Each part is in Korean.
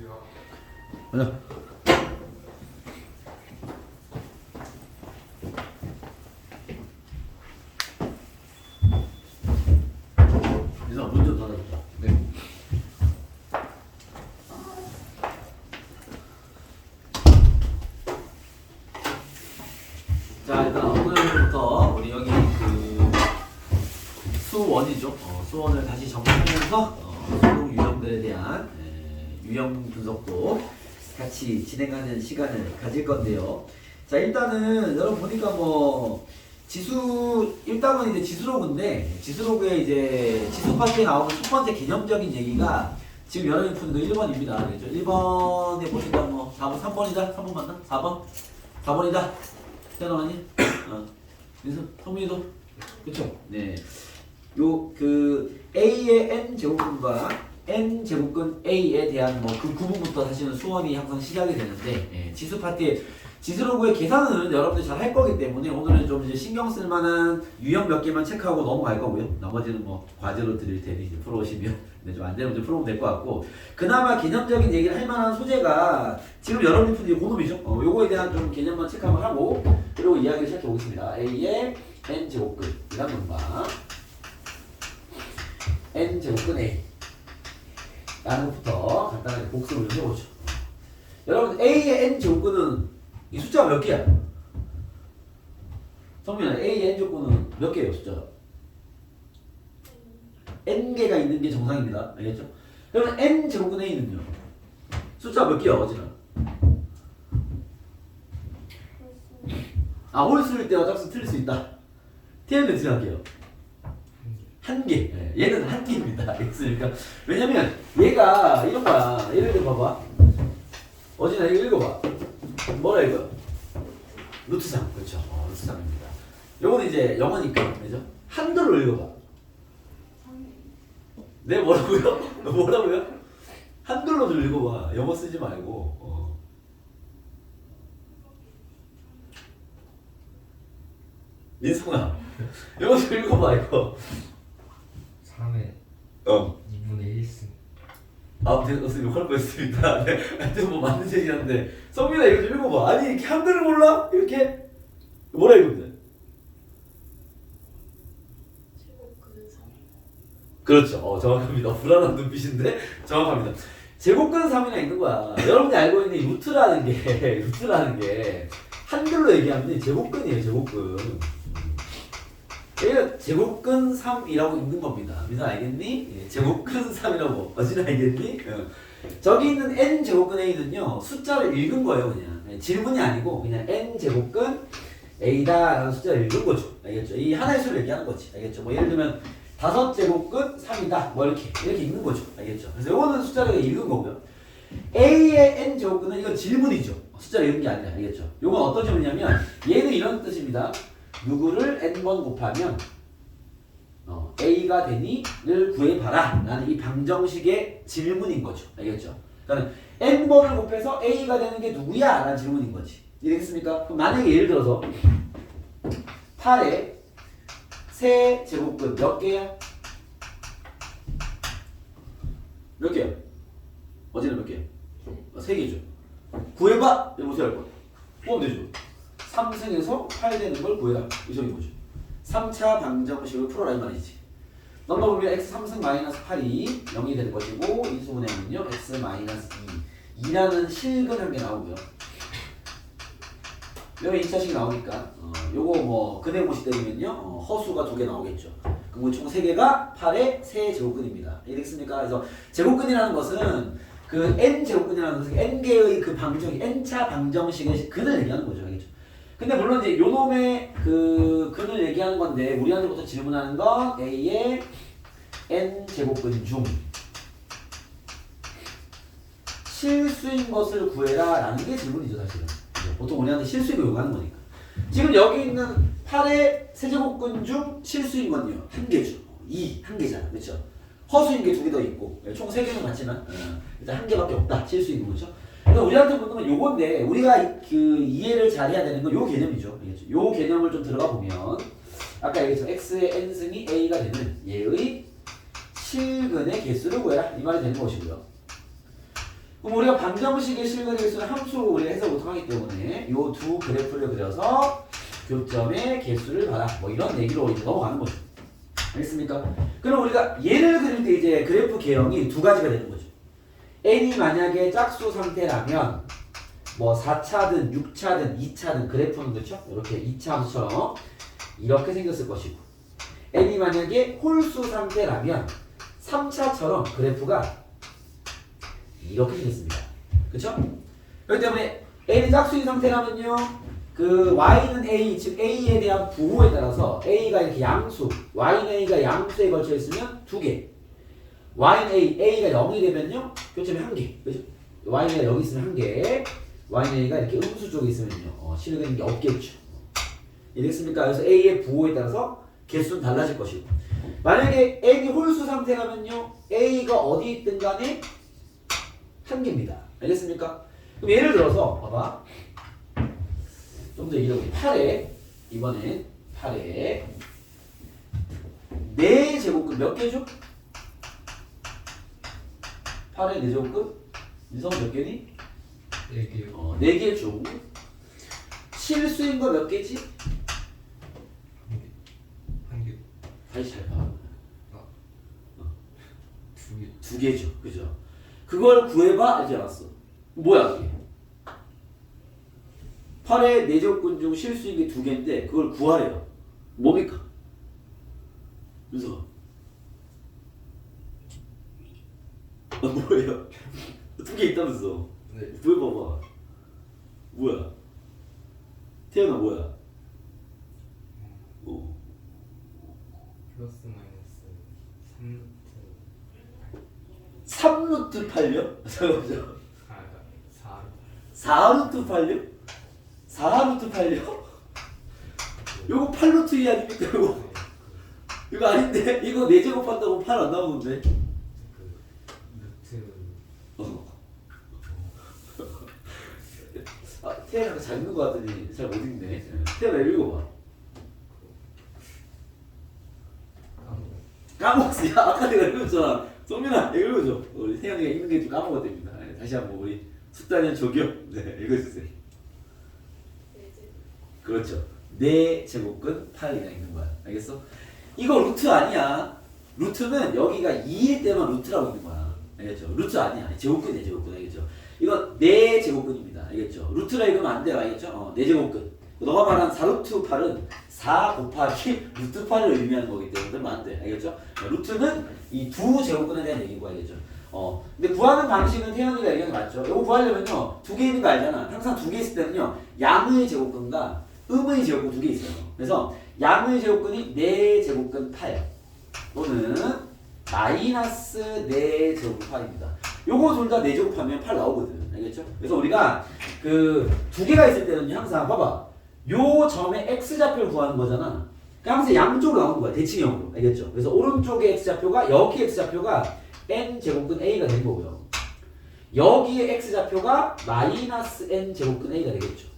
가자. 이상 문 좀 닫아줄까? 네. 자, 일단 오늘부터 우리 여기 그 수원이죠. 수원을 다시 정리하면서 수동 유형들에 대한 유형 분석도 같이 진행하는 시간을 가질 건데요. 자, 일단은 여러분 보니까 뭐 지수 1단은 이제 지수로그인데 지수로그에 이제 지수 파트에 나오는 첫 번째 개념적인 얘기가 지금 여러분이 푸는 거 1번입니다. 그렇죠? 1번에 보니까 뭐 4번, 3번이다? 3번 맞나? 4번? 4번이다? 태어나니? 민수, 성민이도? 그쵸? 네. 요, 그, A의 N제곱근과 N제곱근 A에 대한 뭐 그 구분부터 사실은 수원이 항상 시작이 되는데, 지수 파트에 지수로그의 계산은 여러분들 잘 할 거기 때문에 오늘은 좀 이제 신경 쓸 만한 유형 몇 개만 체크하고 넘어갈 거고요. 나머지는 뭐 과제로 드릴 테니 이제 풀어오시면 좀 안 되면 이제 풀어보면 될 것 같고, 그나마 개념적인 얘기를 할 만한 소재가 지금 여러분이 푼 고놈이죠. 요거에 대한 좀 개념만 체크 한번 하고 그리고 이야기를 시작해 보겠습니다. A의 N제곱근이란 뭔가 N제곱근 A 라는 것부터 간단하게 복습을 좀 해보죠. 여러분 A의 N제곱근은 이 숫자가 몇 개야? 성민아, A의 N제곱근은 몇 개예요, 숫자가? N개가 있는 게 정상입니다. 알겠죠? 그러면 N제곱근 A는요? 숫자가 몇 개야, 어지나? 홀수일 때와 짝수 틀릴 수 있다. T는 몇 생각해요? 한 개. 얘는 한 개입니다. 알겠습니까? 왜냐면 얘가 이런 거야. 예를 들어 봐봐. 어진아 이거 읽어봐. 뭐라 읽어요? 루트 3. 그렇죠. 루트 3입니다. 요거는 이제 영어니까 그죠? 한글로 읽어봐. 네 뭐라고요? 뭐라고요? 한글로 좀 읽어봐. 영어 쓰지 말고. 민성아 영어 좀 읽어봐 이거. 3회 2분의 1승. 선생님 욕할 뻔했습니다. 네, 하여튼 뭐 맞는 얘기인데 성민아 이거 좀 읽어봐. 아니 이렇게 한글을 몰라? 이렇게 뭐라 읽으면 돼? 제곱근 3. 그렇죠. 정확합니다. 불안한 눈빛인데 정확합니다. 제곱근 3이나 있는 거야. 여러분이 알고 있는 이 루트라는 게 한글로 얘기하면 제곱근이에요. 제곱근. 얘가 제곱근 3이라고 읽는 겁니다. 민서 알겠니? 제곱근 3이라고. 어진 알겠니? 저기 있는 N제곱근 A는요 숫자를 읽은 거예요. 그냥 질문이 아니고 그냥 N제곱근 A다 라는 숫자를 읽은 거죠. 알겠죠? 이 하나의 수를 얘기하는 거지. 알겠죠? 뭐 예를 들면 5제곱근 3이다 뭐 이렇게 읽는 거죠. 알겠죠? 그래서 요거는 숫자를 읽은 거고요. A의 N제곱근은 이건 질문이죠. 숫자를 읽은 게 아니라. 알겠죠? 요건 어떤 질문이냐면 얘는 이런 뜻입니다. 누구를 n번 곱하면 a가 되니를 구해봐라 라는 이 방정식의 질문인 거죠. 알겠죠? 그러니까 n번을 곱해서 a가 되는 게 누구야? 라는 질문인 거지. 이해되겠습니까? 그럼 만약에 예를 들어서 8에 세 제곱근 몇 개야? 몇 개야? 어제는 몇 개야? 3개죠. 구해봐! 이거 어떻게 할 거야? 뽑으면 되죠. 3승에서 8 되는 걸 구해라. 이 점이 뭐죠? 3차 방정식을 풀어라 이 말이지. 넘어보면 x 3승 마이너스 8이 0이 될 것이고 인수분해는요 x 마이너스 2 2라는 실근한 게 나오고요. 여기 2차식이 나오니까 요거 뭐 근해공식 때리면요 허수가 2개 나오겠죠. 그럼 총 3개가 8의 세제곱근입니다. 이해됐습니까? 그래서 제곱근이라는 것은 그 n제곱근이라는 것은 n개의 그 방정식 n차 방정식의 근을 얘기하는 거죠. 알겠죠? 근데 물론 이제 요놈의 그 근을 얘기하는 건데 우리한테부터 질문하는 건 A의 N제곱근 중 실수인 것을 구해라 라는 게 질문이죠 사실은. 보통 우리한테 실수인 거 요구하는 거니까. 지금 여기 있는 8의 세제곱근 중 실수인 건요 1개죠. 1개잖아. 그렇죠? 허수인 게 2개 더 있고 총 3개는 맞지만 일단 1개밖에 없다. 실수인 거죠. 그러니까 우리한테 묻는 건 요건데 우리가 그 이해를 잘해야 되는 건 요 개념이죠. 알겠죠? 요 개념을 좀 들어가 보면 아까 얘기했죠. x의 n승이 a가 되는 얘의 실근의 개수를 구해라 이 말이 되는 것이고요. 그럼 우리가 방정식의 실근의 개수는 함수로 우리가 해석 못하기 때문에 요 두 그래프를 그려서 교점의 개수를 받아. 뭐 이런 얘기로 이제 넘어가는 거죠. 알겠습니까? 그럼 우리가 얘를 그릴 때 이제 그래프 개형이 두 가지가 되는 거죠. n이 만약에 짝수 상태라면 뭐 4차든 6차든 2차든 그래프는 그렇죠? 이렇게 2차 함수처럼 이렇게 생겼을 것이고 n이 만약에 홀수 상태라면 3차처럼 그래프가 이렇게 생겼습니다. 그렇죠? 그렇기 때문에 n이 짝수인 상태라면요 그 y는 a, 즉 a에 대한 부호에 따라서 a가 이렇게 양수, y는 a가 양수에 걸쳐 있으면 2개, y는 a가 0이 되면요 교점이 1개, 그죠? y는 여기 있으면 1개, y는 a가 이렇게 음수 쪽에 있으면요 실근이 없겠죠. 이해됐습니까? 그래서 a의 부호에 따라서 개수는 달라질 것이고, 만약에 n이 홀수 상태라면요 a가 어디 있든 간에 1개입니다. 알겠습니까? 그럼 예를 들어서 봐봐. 좀 더 이렇게 8에 이번엔 8에 4제곱근 몇 개죠? 8에 4제곱근 민성 몇 개니? 4개요. 4개 중 실수인 거 몇 개지? 한 개. 다시 잘 봐. 아. 2개. 2개죠. 그죠? 그걸 구해봐 이제 알았어. 뭐야 그게? 8의 4제곱근 중 실수인 게 2개인데 그걸 구하래요. 뭡니까? 윤서가 뭐예요? 2개 있다면서. 네. 구해봐봐. 뭐야? 태연아 뭐야? 플러스 마이너스 3루트 3루트 8요? 잠깐만요. 4. 4루트 8요? 4루트 8요? 요거 8루트 2 아닙니까 이거? 이거 아닌데? 이거 4제곱 한다고 8 안 나오는데? 루트 태연이가 잘 읽는 거 같더니 잘 못 읽네. 태연아 읽어봐. 까먹었어. 야, 아까 내가 읽었잖아. 소민아 읽어줘. 우리 태연이가 읽는 게 좀 까먹었답니다. 다시 한번 우리 숙달년 조교 읽어주세요. 그렇죠. 4제곱근 8이가 있는 거야. 알겠어? 이거 루트 아니야. 루트는 여기가 2일 때만 루트라고 있는 거야. 알겠죠? 루트 아니야. 제곱근이야, 제곱근. 알겠죠? 이거 4제곱근입니다. 알겠죠? 루트라 읽으면 안 돼요. 알겠죠? 4제곱근. 너가 말한 4루트 8은 4 곱하기 루트 8을 의미하는 거기 때문에 그러면 안 돼. 알겠죠? 루트는 이 두 제곱근에 대한 얘기고, 알겠죠? 근데 구하는 방식은 태연이가 얘기한 게 맞죠? 이거 구하려면요, 2개 있는 거 알잖아. 항상 2개 있을 때는요, 양의 제곱근과 음의 제곱근 2개 있어요. 그래서 양의 제곱근이 4제곱근 8 또는 마이너스 4제곱 8입니다. 요거 둘 다 4제곱하면 8 나오거든. 알겠죠? 그래서 우리가 그 2개가 있을 때는 항상 봐봐. 요 점의 x좌표를 구하는 거잖아. 그러니까 항상 양쪽으로 나오는 거야. 대칭형으로. 알겠죠? 그래서 오른쪽의 x좌표가 여기 x좌표가 n제곱근 a가 되는 거고요. 여기의 x좌표가 마이너스 n제곱근 a가 되겠죠.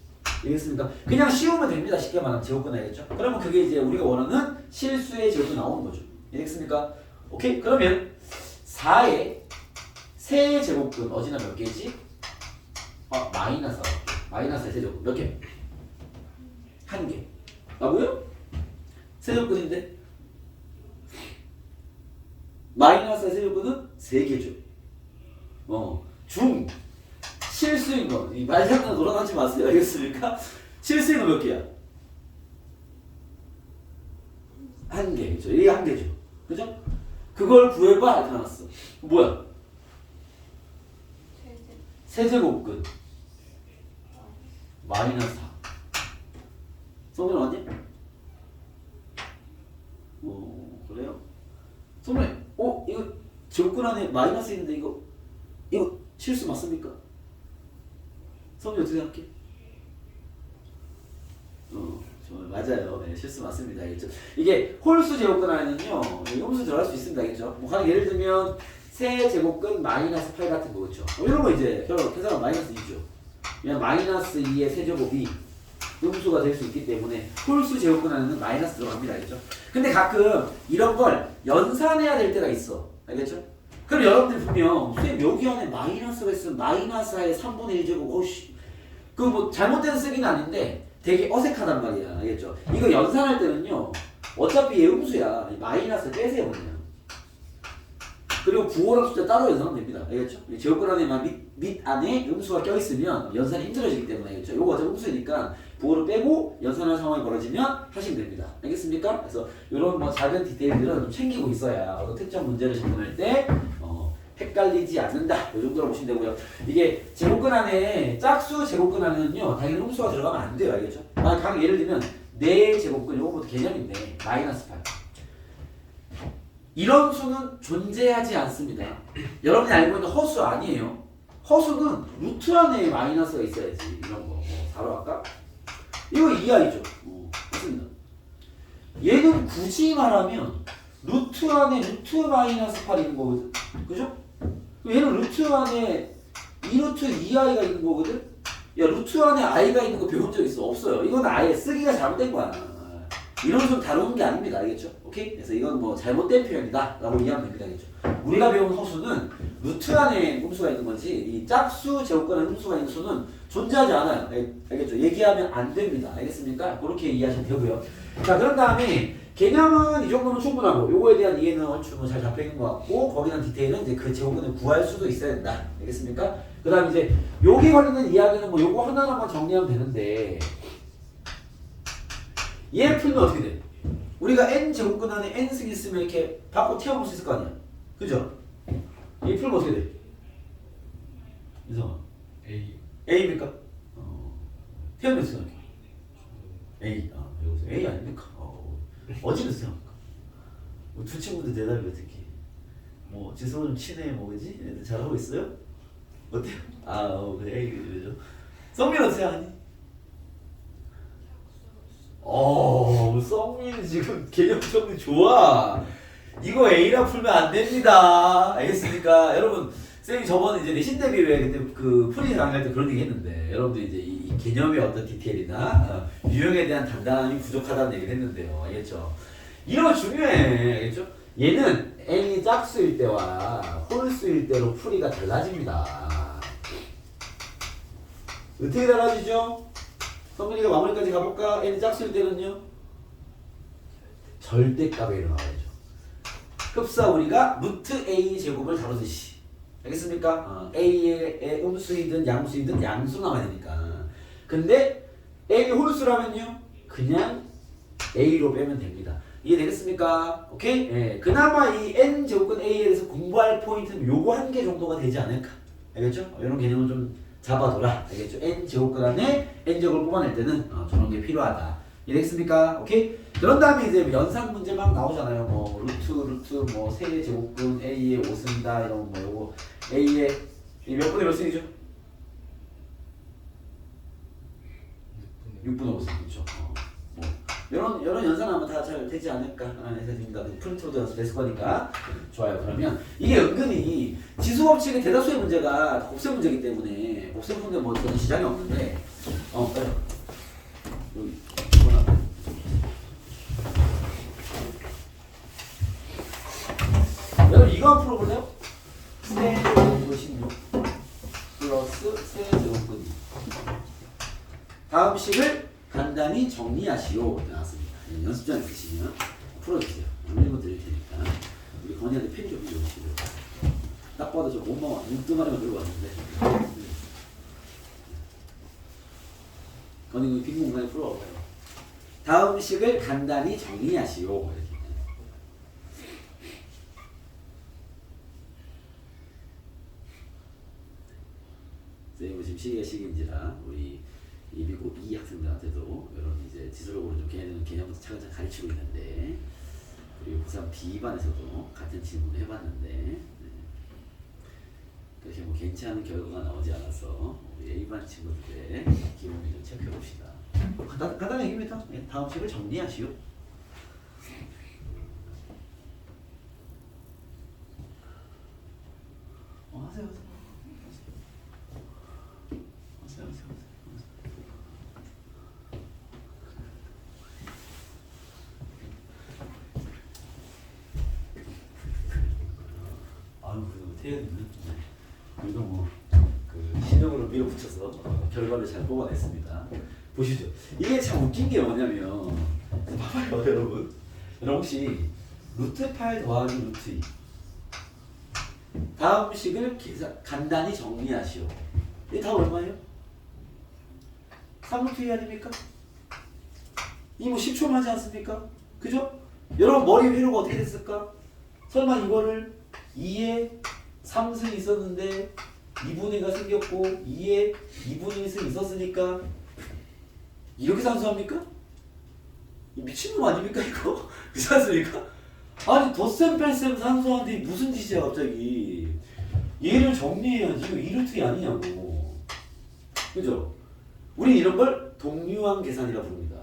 알겠습니까? 그냥 씌우면 됩니다. 쉽게 말하면 제곱근 알겠죠? 그러면 그게 이제 우리가 원하는 실수의 제곱근 나오는 거죠. 알겠습니까? 오케이? 그러면 4의 세제곱근 어디나 몇 개지? 마이너스 마이너스 세제곱근 몇 개? 1개. 맞고요? 세제곱근인데 마이너스 세제곱근은 3개죠. 중 실수인 거, 이 말장난 돌아가지 마세요. 알겠습니까? 실수인 거 몇 개야? 1개. 그죠? 이게 1개죠. 그죠? 그걸 구해봐. 이렇게 나왔어. 뭐야? 세제곱근 마이너스 4. 성분 왔니? 그래요? 성분, 이거 제곱근 안에 마이너스 있는데 이거 실수 맞습니까? 성분 어떻게 생각해? 맞아요. 네, 실수 맞습니다. 알겠죠? 이게 홀수 제곱근 안에는요, 음수 들어갈 수 있습니다. 알겠죠? 뭐, 예를 들면, 세제곱근 마이너스 8 같은 거, 그렇죠? 이런 거 이제, 계산하면 마이너스 2죠. 그냥 마이너스 2의 세제곱이 음수가 될 수 있기 때문에, 홀수 제곱근 안에는 마이너스 들어갑니다. 알겠죠? 근데 가끔 이런 걸 연산해야 될 때가 있어. 알겠죠? 그럼 여러분들이 보면 선생님 여기 안에 마이너스가 있으면 마이너스 하에 3분의 1제곱 어씨 그 뭐 잘못된 쓰기는 아닌데 되게 어색하단 말이야. 알겠죠? 이거 연산할 때는요 어차피 얘 음수야. 마이너스 빼세요 그냥. 그리고 부호랑 숫자 따로 연산하면 됩니다. 알겠죠? 제곱근 안에만 밑 안에 음수가 껴있으면 연산이 힘들어지기 때문에 알겠죠? 요거 어차피 음수니까 부호를 빼고 연산하는 상황이 벌어지면 하시면 됩니다. 알겠습니까? 그래서 이런 뭐 작은 디테일들은 좀 챙기고 있어야 어떤 특정 문제를 접근할 때 헷갈리지 않는다. 이 정도로 보시면 되고요. 이게 제곱근 안에 짝수 제곱근 안에는요 당연히 음수가 들어가면 안 돼요. 알겠죠? 각 예를 들면 4제곱근 요거부터 개념인데 마이너스 8 이런 수는 존재하지 않습니다. 여러분이 알고 있는 허수 아니에요. 허수는 루트 안에 마이너스가 있어야지. 이런 거. 바로 할까? 이거 이하이죠. 맞습니다. 얘는 굳이 말하면 루트 안에 루트 마이너스 8이 있는 거거든. 그죠? 얘는 루트 안에 2루트 2i가 있는 거거든. 야 루트 안에 i가 있는 거 배운 적 있어? 없어요. 이건 아예 쓰기가 잘못된 거야. 이런 수 다루는 게 아닙니다. 알겠죠? 오케이? 그래서 이건 뭐 잘못된 표현이다 라고 이해하면 됩니다. 알겠죠? 우리가 배운 허수는 루트 안에 음수가 있는 거지 이 짝수 제곱근에 음수가 있는 수는 존재하지 않아요. 알겠죠? 얘기하면 안 됩니다. 알겠습니까? 그렇게 이해하시면 되고요. 자 그런 다음에 개념은 이 정도면 충분하고 요거에 대한 이해는 얼추 잘 잡혀있는 것 같고 거기에 대한 디테일은 이제 그 제곱근을 구할 수도 있어야 된다. 알겠습니까? 그 다음에 이제 여기 관련된 이야기는 뭐 요거 하나하나만 정리하면 되는데 얘 풀면 어떻게 돼? 우리가 n 제곱근 안에 n 승 있으면 이렇게 바꿔 태워볼 수 있을 거 아니야? 그죠? 얘 풀면 어떻게 돼? 이상아 A입니까? 태우면 있어 A 여기서 A 아닙니까? 어지를 생각합니까? 두 친구들 대답이 어떻게? 뭐 지성은 좀 친해 뭐 그지? 애들 잘하고 있어요? 어때요? 그래 A 그죠? 성민 어떻게 하니? 성민 지금 개념 정리 좋아. 이거 A라 풀면 안 됩니다. 알겠습니까? 여러분, 쌤이 저번에 이제 내신 대비회 그때 그 풀이 강의할 때 그런 얘기 했는데, 여러분들 이제 이 개념의 어떤 디테일이나 유형에 대한 단단함이 부족하다는 얘기를 했는데요. 알겠죠? 이런 거 중요해. 알겠죠? 얘는 n이 짝수일 때와 홀수일 때로 풀이가 달라집니다. 어떻게 달라지죠? 성민이가 마무리까지 가볼까? n이 짝수일 때는요? 절대값에 일어나야죠. 흡사 우리가 루트 a 제곱을 다루듯이. 알겠습니까? a의 음수이든 양수이든 양수 나와야 되니까. 근데 a이 홀수라면요? 그냥 a로 빼면 됩니다. 이해되겠습니까? 오케이? 예. 그나마 이 n 제곱근 a에 대해서 공부할 포인트는 요거 한 개 정도가 되지 않을까? 알겠죠? 이런 개념을 좀 잡아둬라. 알겠죠? n 제곱근 안에 n 제곱을 뽑아낼 때는 저런 게 필요하다. 이해되겠습니까? 오케이? 그런 다음에 이제 연산 문제 막 나오잖아요. 뭐 루트 뭐 세 제곱근 a의 5승이다 이런 뭐 요거 a의 몇 분의 몇 승이죠? 6분의 5승 그렇죠. 뭐 이런 연산하면 다 잘 되지 않을까 하는 생각입니다. 프린트로도 연습됐을 거니까 좋아요. 그러면 이게 은근히 지수 법칙의 대다수의 문제가 곱셈 문제이기 때문에 곱셈 문제 뭐 저는 시장이 없는데 빨리 여기 여러분 이거 한번 풀어볼래요? 세제곱근 16 플러스 세제곱근 2 다음 식을 간단히 정리하시오 나왔습니다. 연습장에 계시면 풀어주세요. 읽어 드릴 테니까 우리 건이한테 펜 좀 빌려주시고요. 딱 봐도 저 엄마 눈두마리만 들고 왔는데 건이 빈 공간에 풀어봐요. 다음 식을 간단히 정리하시오. 이렇게. 선생님은 지금 시기가 시기인지라 우리 미국 2 학생들한테도 이런 이제 지수적으로 좀 개념을 차근차근 가르치고 있는데 그리고 고3 B반에서도 같은 질문을 해봤는데 그렇게 뭐 괜찮은 결과가 나오지 않아서 우리 A반 친구들의 기록을 좀 체크해 봅시다. 간단한 얘기입니다. 다음 책을 정리하시오. 하세요. 아유, 태연이는 그래도 뭐그 실력으로 밀어붙여서 결과를 잘 뽑아냈습니다. 보시죠. 이게 참 웃긴 게 뭐냐면 봐봐요 여러분. 여러분 혹시 루트 8 더하기 루트 2 다음 식을 간단히 정리하시오. 이 다음 얼마예요? 3루트 2 아닙니까? 이거 10초만 하지 않습니까? 그죠? 여러분 머리 회로가 어떻게 됐을까? 설마 이거를 2에 3승 있었는데 2분의 1가 생겼고 2에 2분의 1승 있었으니까 이렇게 산수합니까? 미친놈 아닙니까 이거? 그렇지 않습니까? 아니 덧셈 뺄셈 산수하는데 무슨 짓이야 갑자기. 얘를 정리해야지. 이거 2루트 아니냐고. 그죠? 우리 이런 걸 동류항 계산이라 부릅니다.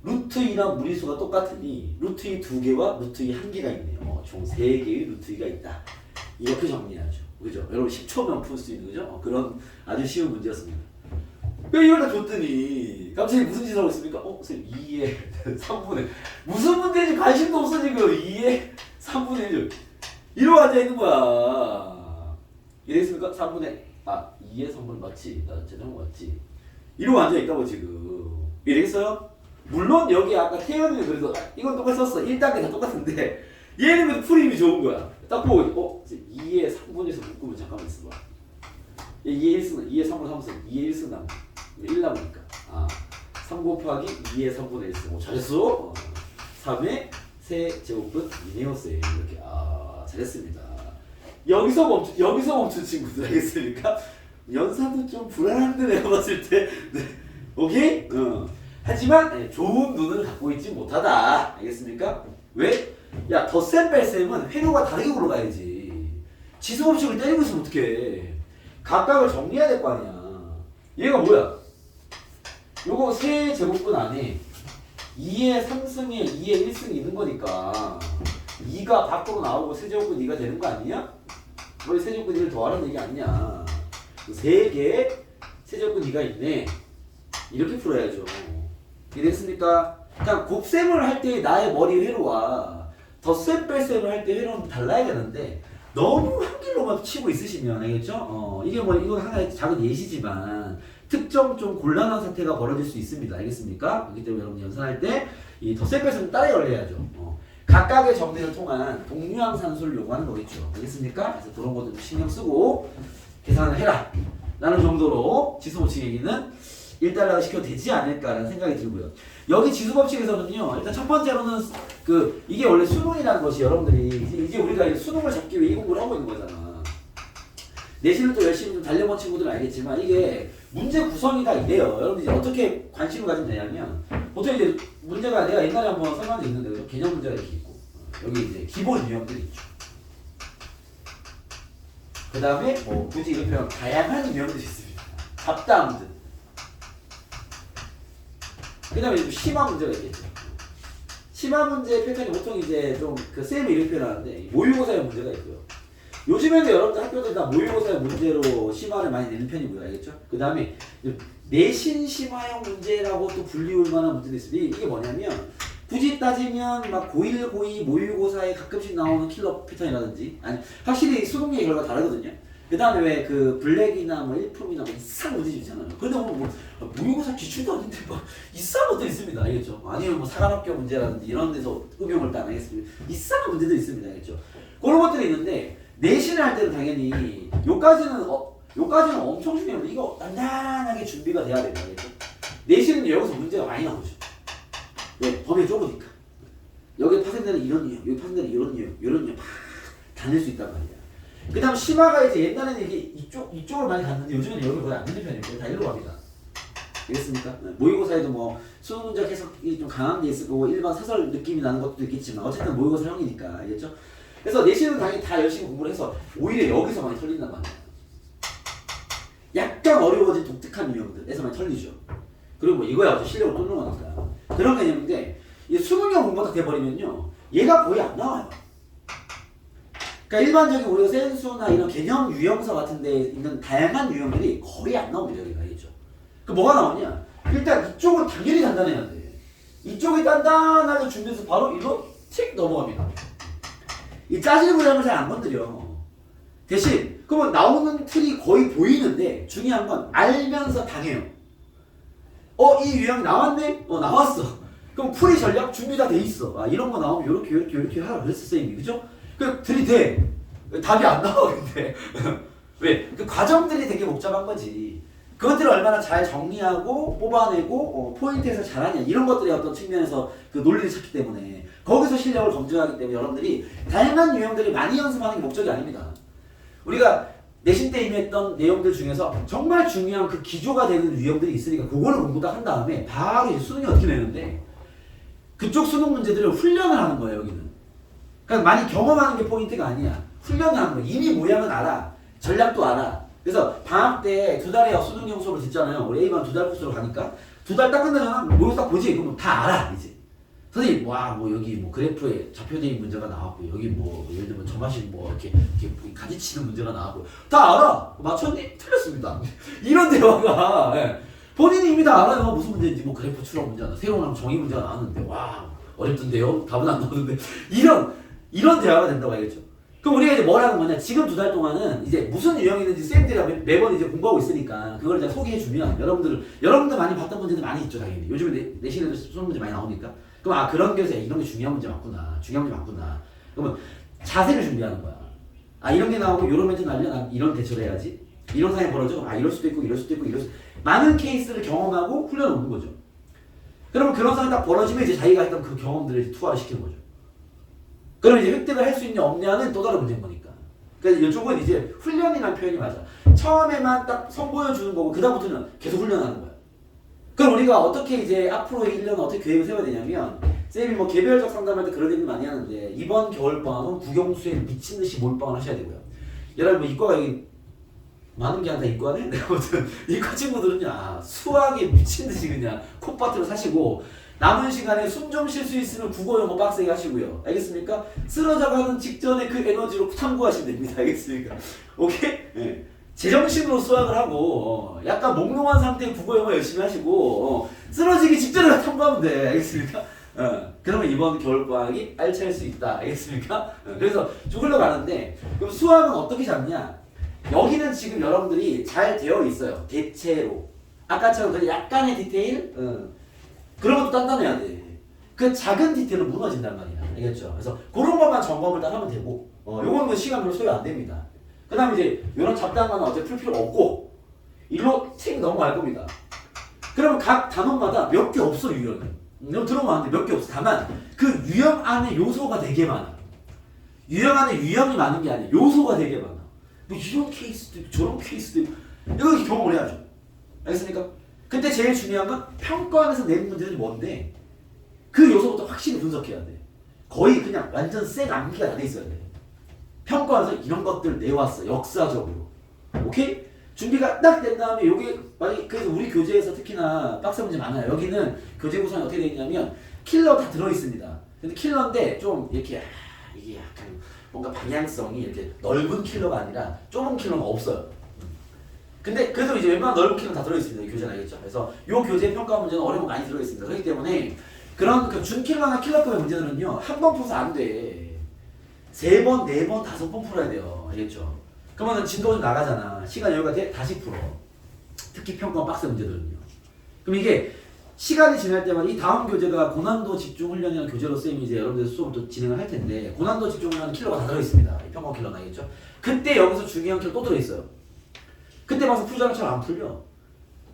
루트 2랑 무리수가 똑같으니 루트 2 2개와 루트 2 1개가 있네요. 총 3개의 루트 2가 있다. 이렇게 정리하죠. 그죠? 여러분 10초면 풀 수 있는 거죠? 그런 아주 쉬운 문제였습니다. 왜 이걸 다 줬더니 갑자기 무슨 짓을 하고 있습니까? 선생님 2에 3분의 무슨 문제인지 관심도 없어 지금. 2에 3분의 1 이러고 앉아있는 거야. 이랬습니까? 2에 3분의 맞지? 나 제대로 맞지? 이러고 앉아있다고 지금. 이랬어요? 물론 여기 아까 태연이는 그래도 이건 똑같이 썼어. 1단계 다 똑같은데 얘는 그래도 풀이 좋은 거야. 딱 보고 2에 3분에서 묶으면 잠깐만 있어봐. 2에 1승 2에 3분의 3승 2에 1승 남 1 남으니까 3 곱하기 2에 3분의 1승 잘했어. 3의 세제곱은 2네요 쌤. 이렇게 잘했습니다. 여기서 멈춘 친구들 알겠습니까? 연산도 좀 불안한데 내가 봤을 때. 네. 오케이? 하지만 좋은 눈을 갖고 있지 못하다. 알겠습니까? 왜? 야 덧셈 뺄셈은 회로가 다르게 굴러가야지. 지수법칙을 때리고 있으면 어떡해. 각각을 정리해야 될 거 아니야. 얘가 뭐야? 요거 세 제곱근 안에 2의 3승에 2의 1승이 있는 거니까 2가 밖으로 나오고 세제곱근 2가 되는 거 아니냐? 뭐 세제곱근 2를 더하라는 얘기 아니냐. 3개의 세제곱근 2가 있네. 이렇게 풀어야죠. 이해됐습니까? 그냥 곱셈을 할 때 나의 머리 회로와 덧셈 뺄셈을 할 때 회로는 달라야 되는데 너무 한 길로만 치고 있으시면 알겠죠? 이게 뭐 이건 하나의 작은 예시지만 특정 좀 곤란한 사태가 벌어질 수 있습니다. 알겠습니까? 그렇기 때문에 여러분 연산할 때 이 덧셈 뺄셈 따라 열려야죠. 각각의 정리를 통한 동류항 산수를 요구하는 거겠죠. 알겠습니까? 그래서 그런 것도 신경 쓰고 계산을 해라 라는 정도로 지수법칙 얘기는 1달러가 시켜도 되지 않을까라는 생각이 들고요. 여기 지수법칙에서는요. 일단 첫 번째로는 이게 원래 수능이라는 것이 여러분들이 이제 우리가 수능을 잡기 위해 이 공부를 하고 있는 거잖아. 내신을 또 열심히 좀 달려본 친구들은 알겠지만 이게 문제 구성이 다 이래요. 여러분들이 이제 어떻게 관심을 가지면 되냐면 보통 이제 문제가 내가 옛날에 한번 설명한 적 있는데 개념 문제가 이렇게 있고 여기 이제 기본 유형들이 있죠. 그 다음에 뭐 굳이 이렇게 표현 다양한 유형들이 있습니다. 잡다함들. 그 다음에 심화 문제가 있겠죠. 심화 문제 패턴이 보통 이제 좀 쌤이 이렇게 표현하는데 모의고사의 문제가 있고요. 요즘에는 여러분들 학교들 다 모의고사의 문제로 심화를 많이 내는 편이고요. 알겠죠? 그 다음에 내신 심화형 문제라고 또 불리울 만한 문제도 있습니다. 이게 뭐냐면 굳이 따지면 막 고1, 고2 모의고사에 가끔씩 나오는 킬러 패턴이라든지 아니 확실히 수능의 결과가 다르거든요. 그 다음에 왜 블랙이나 뭐 1품이나 뭐 이상한 문제들 있잖아요. 그런데 뭐 모의고사 기출도 아닌데 막 이상한 것도 있습니다. 알겠죠? 아니면 뭐 사관학교 문제라든지 이런 데서 응용을 안 하겠습니다. 이상한 문제도 있습니다. 알겠죠? 그런 것들이 있는데 내신을 할 때는 당연히 요까지는 엄청 중요해요. 이거 단단하게 준비가 돼야 됩니다. 알겠죠? 내신은 여기서 문제가 많이 나오죠. 왜? 범위가 좁으니까. 여기 파생되는 이런 유형, 여기 파생되는 이런 유형 막 다닐 수 있단 말이야. 그 다음 심화가 이제 옛날에는 이게 이쪽을 많이 갔는데 요즘에는 여기 거의 안 되는 편이고 다 일로 갑니다. 알겠습니까? 모의고사에도 뭐 수능 문제 해석이 좀 강한 게 있을 거고 일반 사설 느낌이 나는 것도 있겠지만 어쨌든 모의고사형이니까 알겠죠? 그래서 내신은 당연히 다 열심히 공부를 해서 오히려 여기서 많이 털린단 말이에요. 약간 어려워진 독특한 유형들에서 많이 털리죠. 그리고 뭐 이거야 어차피 실력을 뚫는 거니까 그런 개념인데 이 수능형 공부가 딱 돼버리면요 얘가 거의 안 나와요. 그러니까 일반적인 우리가 센수나 이런 개념 유형서 같은 데 있는 다양한 유형들이 거의 안 나옵니다. 여기가 알겠죠? 그 뭐가 나오냐? 일단 이쪽은 당연히 단단해야 돼. 이쪽이 단단하게 준비해서 바로 이거 틱 넘어갑니다. 이 짜질구량을 잘 안 건드려. 대신 그러면 나오는 틀이 거의 보이는데 중요한 건 알면서 당해요. 이 유형이 나왔네? 나왔어. 그럼 풀이 전략 준비 다 돼 있어. 아, 이런 거 나오면 요렇게 하라 그랬어, 쌤이. 그죠? 그 들이대. 답이 안 나와, 근데. 왜? 그 과정들이 되게 복잡한 거지. 그것들을 얼마나 잘 정리하고 뽑아내고 포인트에서 잘하냐 이런 것들이 어떤 측면에서 그 논리를 찾기 때문에 거기서 실력을 검증하기 때문에 여러분들이 다양한 유형들이 많이 연습하는 게 목적이 아닙니다. 우리가 내신 때 임했던 내용들 중에서 정말 중요한 그 기조가 되는 유형들이 있으니까 그거를 공부 다 한 다음에 바로 이제 수능이 어떻게 내는데 그쪽 수능 문제들을 훈련을 하는 거예요, 여기는. 그러니까 많이 경험하는 게 포인트가 아니야. 훈련을 하는 거야. 이미 모양은 알아. 전략도 알아. 그래서 방학 때 2달에 수능용 수업을 듣잖아요. 우리 A반 2달 코스로 가니까 2달 딱 끝나잖아. 모의고 딱 보지. 그러면 다 알아, 이제. 선생님, 여기 그래프에 좌표대인 문제가 나왔고, 여기 예를 들면 점화식 이렇게 가지치는 문제가 나왔고, 다 알아! 맞췄니? 틀렸습니다. 이런 대화가, 예. 본인이 이미 다 알아요. 무슨 문제인지, 그래프 추락 문제나, 새로운 정의 문제가 나왔는데, 어렵던데요? 답은 안 나오는데. 이런 대화가 된다고 알겠죠? 그럼 우리가 이제 뭘 하는 거냐? 지금 2달 동안은 이제 무슨 유형이든지 쌤들이 매번 이제 공부하고 있으니까, 그걸 이제 소개해주면, 여러분들 많이 봤던 문제들 많이 있죠, 당연히. 요즘에 내신에도 수능 문제 많이 나오니까. 그럼 그런 게 이런 게 중요한 문제 맞구나. 그러면 자세를 준비하는 거야. 이런 게 나오고 이런 멘트 날려 난 이런 대처를 해야지. 이런 상황이 벌어져. 이럴 수도 있고 많은 케이스를 경험하고 훈련을 오는 거죠. 그러면 그런 상황이 딱 벌어지면 이제 자기가 했던 그 경험들을 이제 투하를 시키는 거죠. 그러면 이제 획득을 할 수 있냐 없냐는 또 다른 문제인 거니까. 그래서 이쪽은 이제 훈련이라는 표현이 맞아. 처음에만 딱 선보여주는 거고 그다음부터는 계속 훈련하는 거야. 그럼 우리가 어떻게 이제 앞으로 1년은 어떻게 계획을 세워야 되냐면 쌤이 개별적 상담할 때 그런 얘기 많이 하는데 이번 겨울방학은 국영수에 미친듯이 몰빵을 하셔야 되고요. 여러분 이과가 여기 많은 게 다 이과네? 내가 아무튼 이과 친구들은요 수학에 미친듯이 그냥 콧바트로 사시고 남은 시간에 숨 좀 쉴 수 있으면 국어 영어 빡세게 하시고요. 알겠습니까? 쓰러져가는 직전에 그 에너지로 탐구하시면 됩니다. 알겠습니까? 오케이? 네. 제정신으로 수학을 하고 약간 몽롱한 상태의 국어 영어 열심히 하시고 쓰러지기 직전에 탐구하면 돼. 알겠습니까? 그러면 이번 겨울방학이 알차일 수 있다. 알겠습니까? 그래서 쭉 흘러가는데 그럼 수학은 어떻게 잡냐? 여기는 지금 여러분들이 잘 되어 있어요. 대체로. 아까처럼 그 약간의 디테일? 그런 것도 단단해야 돼. 그 작은 디테일은 무너진단 말이야. 알겠죠? 그래서 그런 것만 점검을 딱 하면 되고 요거는 시간 별로 소요 안 됩니다. 그 다음에 이제 이런 잡다한 거는 어차피 풀 필요 없고 일로 팅 넘어갈 겁니다. 그러면 각 단원마다 몇 개 없어 유형이. 너무 들어봤는데 몇 개 없어. 다만 그 유형 안에 요소가 되게 많아. 유형 안에 유형이 많은 게 아니야. 요소가 되게 많아. 이런 케이스도 있고 저런 케이스도 있고 이거 경험을 해야죠. 알겠습니까? 근데 제일 중요한 건 평가원에서 내는 문제는 뭔데 그 요소부터 확실히 분석해야 돼. 거의 그냥 완전 생 암기가 다 돼 있어야 돼. 평가원에서 이런 것들 내왔어. 역사적으로. 오케이? 준비가 딱 된 다음에 요게 만약에 그래서 우리 교재에서 특히나 빡세 문제 많아요. 여기는 교재 구성이 어떻게 되어 있냐면 킬러 다 들어있습니다. 근데 킬러인데 좀 이렇게 이게 약간 뭔가 방향성이 이렇게 넓은 킬러가 아니라 좁은 킬러가 없어요. 근데 그래도 이제 웬만한 넓은 킬러는 다 들어있습니다. 이 교재는 알겠죠? 그래서 요 교재 평가 문제는 어려운 거 많이 들어있습니다. 그렇기 때문에 그런 그 준킬러나 킬러급의 문제들은요 한 번 풀어서 안 돼. 3번, 4번, 5번 풀어야 돼요. 알겠죠? 그러면 진도가 좀 나가잖아. 시간 여유가 돼? 다시 풀어. 특히 평가 빡세 문제들은요. 그럼 이게 시간이 지날 때마다 이 다음 교재가 고난도 집중 훈련이라는 교재로 쌤이 이제 여러분들 수업을 또 진행을 할 텐데 고난도 집중 훈련 킬러가 다 들어있습니다. 이 평가 킬러는 알겠죠? 그때 여기서 중요한 킬러 또 들어있어요. 그때 봐서 풀자는 잘 안 풀려.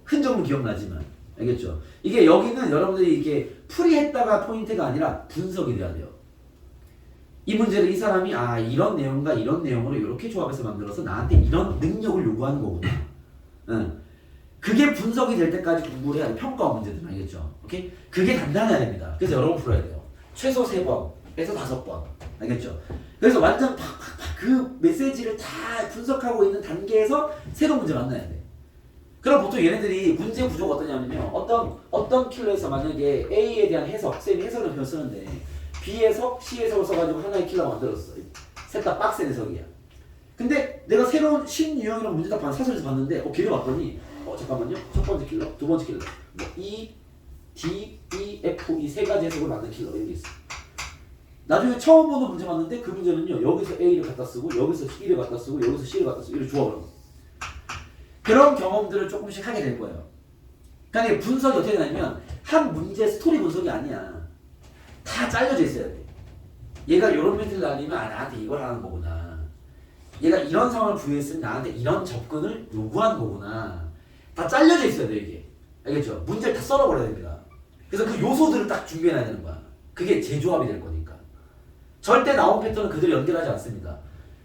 흔적은 기억나지만. 알겠죠? 이게 여기는 여러분들이 이게 풀이했다가 포인트가 아니라 분석이 돼야 돼요. 이 문제를 이 사람이 이런 내용과 이런 내용으로 이렇게 조합해서 만들어서 나한테 이런 능력을 요구하는 거구나. 그게 분석이 될 때까지 공부를 해야 돼. 평가 문제들 알겠죠? 오케이? 그게 단단해야 됩니다. 그래서 여러 번 풀어야 돼요. 최소 3번에서 5번. 알겠죠? 그래서 완전 팍팍팍 그 메시지를 다 분석하고 있는 단계에서 새로운 문제 만나야 돼. 그럼 보통 얘네들이 문제 구조가 어떠냐면요. 어떤 킬러에서 만약에 A에 대한 해석, 쌤이 해석을 그냥 쓰는데 B 해석, C 해석을 써가지고 하나의 킬러 만들었어. 셋 다 빡센 해석이야. 근데 내가 새로운 신유형이랑 문제 딱 사설에서 봤는데 걔를 봤더니 잠깐만요. 첫 번째 킬러, 두 번째 킬러 E, D, E, F 이 세 가지 해석을 만든 킬러 이런 게 있어. 나중에 처음 보는 문제 봤는데 그 문제는요. 여기서 A를 갖다 쓰고 여기서 B를 갖다 쓰고 여기서 C를 갖다 쓰고 이렇게 조합을 하고 그런 경험들을 조금씩 하게 될 거예요. 그러니까 이게 분석이 어떻게 되냐면 한 문제 스토리 분석이 아니야. 다 잘려져 있어야 돼. 얘가 이런 멘트를 날리면 나한테 이걸 하는 거구나. 얘가 이런 상황을 부여했으면 나한테 이런 접근을 요구하는 거구나. 다 잘려져 있어야 돼 이게. 알겠죠? 문제를 다 썰어버려야 됩니다. 그래서 그 요소들을 딱 준비해놔야 되는 거야. 그게 재조합이 될 거니까. 절대 나온 패턴은 그대로 연결하지 않습니다.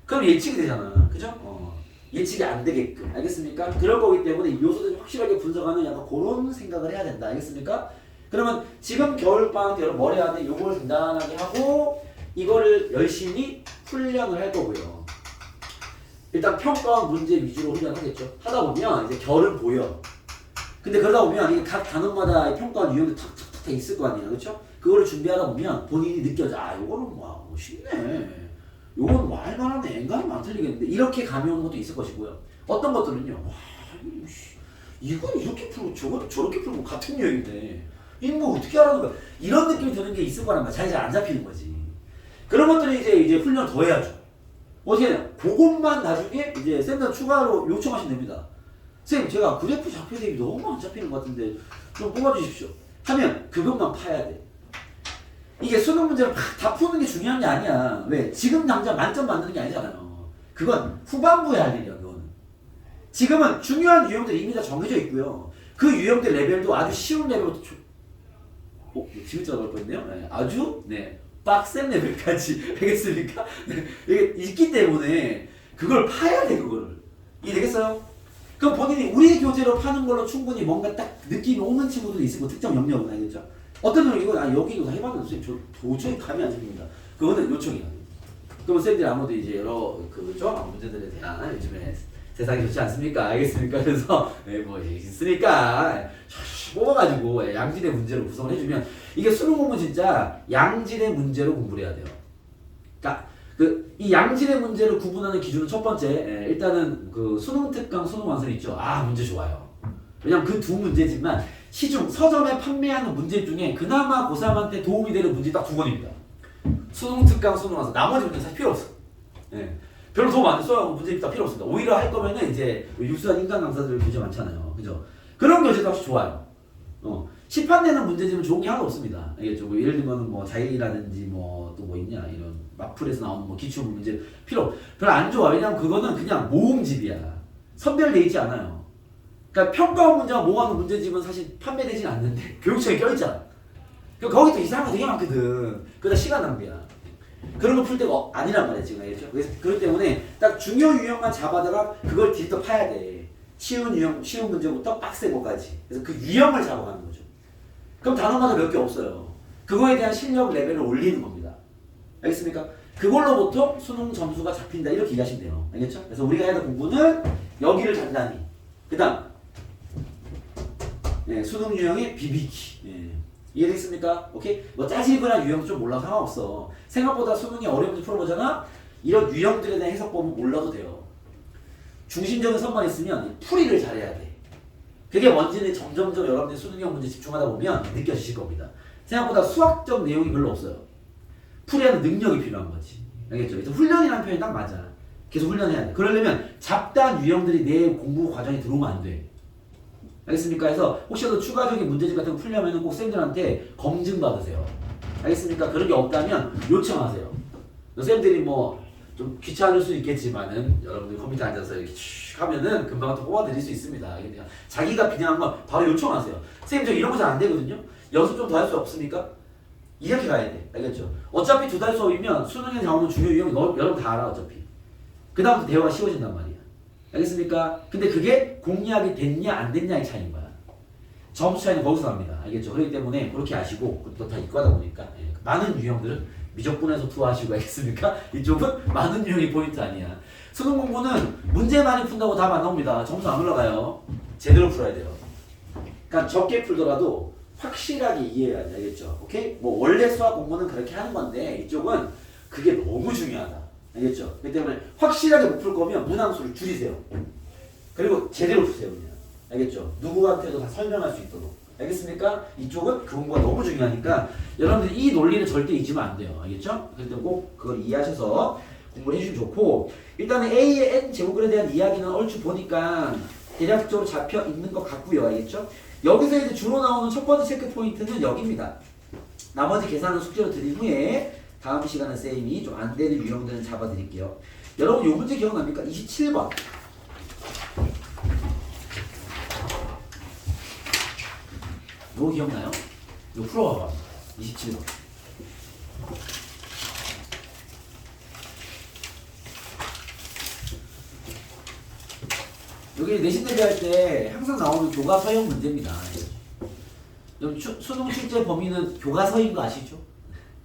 그럼 예측이 되잖아. 그죠? 예측이 안 되게끔. 알겠습니까? 그런 거기 때문에 이 요소들을 확실하게 분석하는 약간 그런 생각을 해야 된다. 알겠습니까? 그러면 지금 겨울방학 때 여러분 머리 안에 요걸 간단하게 하고 이거를 열심히 훈련을 할 거고요. 일단 평가 문제 위주로 훈련하겠죠. 하다 보면 이제 결은 보여. 근데 그러다 보면 이게 각 단원마다 평가 유형이 탁탁탁 있을 거 아니에요. 그렇죠? 그거를 준비하다 보면 본인이 느껴져. 아, 요거는 뭐 쉽네. 요건 뭐 할만하네. 엔간하면 안 틀리겠는데. 이렇게 감이 오는 것도 있을 것이고요. 어떤 것들은요. 와, 이건 이렇게 풀고 저건 저렇게 풀고 같은 유형인데. 이거 뭐 어떻게 하라는 거야. 이런 느낌이 드는 게 있을 거란 말이야. 잘 안 잡히는 거지. 그런 것들이 이제 훈련 더 해야죠. 어떻게 해야 돼? 그것만 나중에 이제 쌤들 추가로 요청하시면 됩니다. 쌤, 제가 그래프 좌표 대비 너무 안 잡히는 것 같은데 좀 뽑아주십시오. 하면 그것만 파야 돼. 이게 수능 문제를 다 푸는 게 중요한 게 아니야. 왜? 지금 당장 만점 만드는 게 아니잖아요. 그건 후반부에 할 일이야, 그거는. 지금은 중요한 유형들이 이미 다 정해져 있고요. 그 유형들 레벨도 아주 쉬운 레벨부터 지금 나올 뻔했네요. 네, 아주 빡센 레벨까지 알겠습니까? 네, 이게 있기 때문에 그걸 파야 돼, 그거를. 이해되겠어요? 그럼 본인이 우리 교재로 파는 걸로 충분히 뭔가 딱 느낌이 오는 친구들도 있을 거고 특정 영역은 알겠죠? 어떤 분은 이거 여기 이거 해봤는데 선생님 저 도저히 감이 안 잡힙니다. 그거는 요청이야. 그러면 쌤들이 아무래도 이제 여러 그죠 문제들에 대한 요즘에 세상이 좋지 않습니까? 알겠습니까? 그래서 뭐 있으니까 뽑아가지고 양질의 문제로 구성을 해주면 이게 수능 공부 진짜 양질의 문제로 공부를 해야 돼요. 그러니까 이 양질의 문제를 구분하는 기준은 첫 번째 일단은 그 수능 특강 수능 완성 있죠. 아 문제 좋아요. 왜냐면 그 두 문제지만 시중 서점에 판매하는 문제 중에 그나마 고3한테 도움이 되는 문제 딱 두 권입니다. 수능 특강 수능 완성 나머지 문제 사실 필요 없어. 별로 도움 안 써요. 문제 다 필요 없습니다. 오히려 할 거면은 이제 유수한 인간 강사들 교재 많잖아요. 그죠? 그런 교재도 혹시 좋아요. 시판 내는 문제지만 좋은 게 하나도 없습니다. 알겠죠? 뭐 예를 들면 뭐 자의라든지 뭐 또 뭐 있냐 이런 마플에서 나오는 뭐 기출 문제 별로 안 좋아. 왜냐면 그거는 그냥 모음집이야. 선별돼 있지 않아요. 그러니까 평가원 문제와 모아놓은 문제집은 사실 판매되진 않는데 교육청에 껴있잖아. 거기 또 이상한 거 되게 많거든. 그러다 시간 낭비야. 그런 거 풀 때가 아니란 말이야 지금. 알겠죠? 그래서 그렇기 때문에 딱 중요 유형만 잡아다가 그걸 뒤집어 파야 돼. 쉬운 유형, 쉬운 문제부터 빡센 거까지. 그래서 그 유형을 잡아가는 거죠. 그럼 단어마다 몇 개 없어요. 그거에 대한 실력 레벨을 올리는 겁니다. 알겠습니까? 그걸로부터 수능 점수가 잡힌다 이렇게 이해하시면 돼요. 알겠죠? 그래서 우리가 해야 될 공부는 여기를 단단히 그 다음 수능 유형의 비비기. 이해되겠습니까? 오케이? 뭐 짜질거나 유형 좀 몰라도 상관없어. 생각보다 수능이 어려운 문제 풀어보잖아? 이런 유형들에 대한 해석법은 몰라도 돼요. 중심적인 선만 있으면 풀이를 잘해야 돼. 그게 뭔지는 점점점 여러분들이 수능형 문제 집중하다 보면 느껴지실 겁니다. 생각보다 수학적 내용이 별로 없어요. 풀이하는 능력이 필요한 거지. 알겠죠? 그래서 훈련이라는 표현이 딱 맞아. 계속 훈련해야 돼. 그러려면 잡다한 유형들이 내 공부 과정에 들어오면 안 돼. 알겠습니까? 그래서 혹시라도 추가적인 문제집 같은 거 풀려면 꼭 쌤들한테 검증 받으세요. 알겠습니까? 그런 게 없다면 요청하세요. 쌤들이 뭐 좀 귀찮을 수 있겠지만은 여러분들 컴퓨터 앉아서 이렇게 쭉 하면은 금방 또 뽑아드릴 수 있습니다. 그냥 자기가 비난한 건 바로 요청하세요. 쌤 저 이런 거 잘 안 되거든요. 연습 좀 더 할 수 없습니까? 이렇게 가야 돼. 알겠죠? 어차피 2달 수업이면 수능에 나오는 중요 유형이 여러분 다 알아 어차피. 그 다음부터 대화가 쉬워진단 말이야. 알겠습니까? 근데 그게 공략이 됐냐 안 됐냐의 차이인 거야. 점수 차이는 거기서 납니다. 알겠죠? 그렇기 때문에 그렇게 아시고 또 다 입고 하다 보니까 많은 유형들은 미적분에서 투하하시고 알겠습니까? 이쪽은 많은 유형이 포인트 아니야. 수능 공부는 문제 많이 푼다고 답 안 나옵니다. 점수 안 올라가요. 제대로 풀어야 돼요. 그러니까 적게 풀더라도 확실하게 이해해야 돼. 알겠죠? 오케이? 뭐 원래 수학 공부는 그렇게 하는 건데 이쪽은 그게 너무 중요하다. 알겠죠? 그렇기 때문에 확실하게 못 풀 거면 문항수를 줄이세요. 그리고 제대로 푸세요. 그냥. 알겠죠? 누구한테도 다 설명할 수 있도록. 알겠습니까? 이쪽은 그 공부가 너무 중요하니까 여러분들 이 논리를 절대 잊으면 안 돼요. 알겠죠? 그래서 꼭 그걸 이해하셔서 공부를 해주시면 좋고 일단은 A의 n 제곱글에 대한 이야기는 얼추 보니까 대략적으로 잡혀 있는 것 같고요. 알겠죠? 여기서 이제 주로 나오는 첫 번째 체크 포인트는 여기입니다. 나머지 계산은 숙제로 드린 후에 다음 시간에 쌤이 좀 안 되는 유형들은 잡아드릴게요. 여러분 요 문제 기억납니까? 27번. 이거 기억나요? 이거 풀어봐봐. 27번. 여기 내신 대비할 때 항상 나오는 교과서형 문제입니다. 여러분 수능 출제 범위는 교과서인 거 아시죠?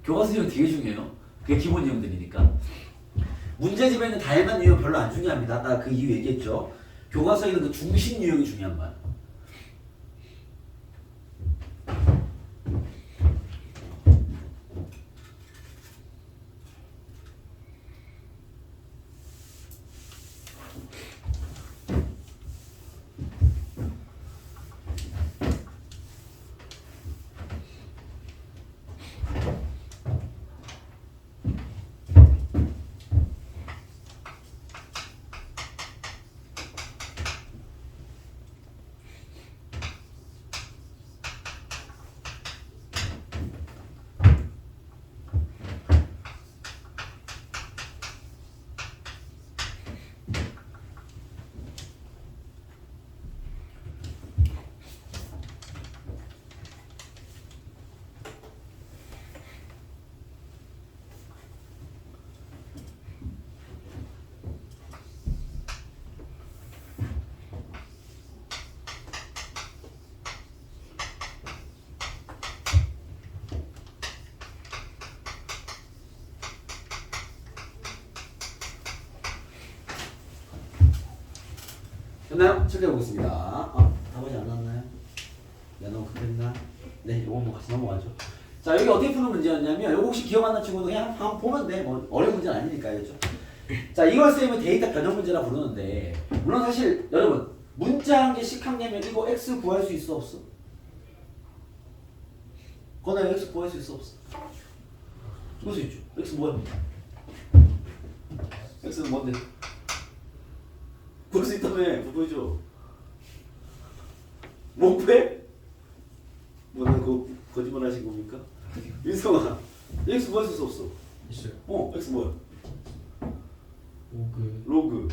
교과서형 되게 중요해요. 그게 기본 유형들이니까. 문제집에는 다양한 유형 별로 안 중요합니다. 아까 그 이유 얘기했죠. 교과서에는 그 중심 유형이 중요한 거야. 됐나요? 출제 보겠습니다. 답안이 안 나왔나요? 야, 너무 급했나? 네, 요거 뭐 같이 넘어가죠. 자, 여기 어떻게 푸는 문제였냐면, 요거 혹시 기억 안 나는 친구는 그냥 한번 보면 돼. 뭐, 어려운 문제는 아니니까, 알죠? 자, 이걸 쌤은 데이터 변형 문제라 부르는데, 물론 사실, 여러분, 문자 한 개씩 항내면 이거 x 구할 수 있어, 없어? 건아요, x 구할 수 있어, 없어? 구할 수 있죠. x 뭐야? x는 뭔데? 구할 수 있다며, 보여줘. 못 빼? 뭐나 그거 거짓말 하신 겁니까? 윤성아, x 뭐 할 수 없어? 있어요. x 뭐야? 오그 로그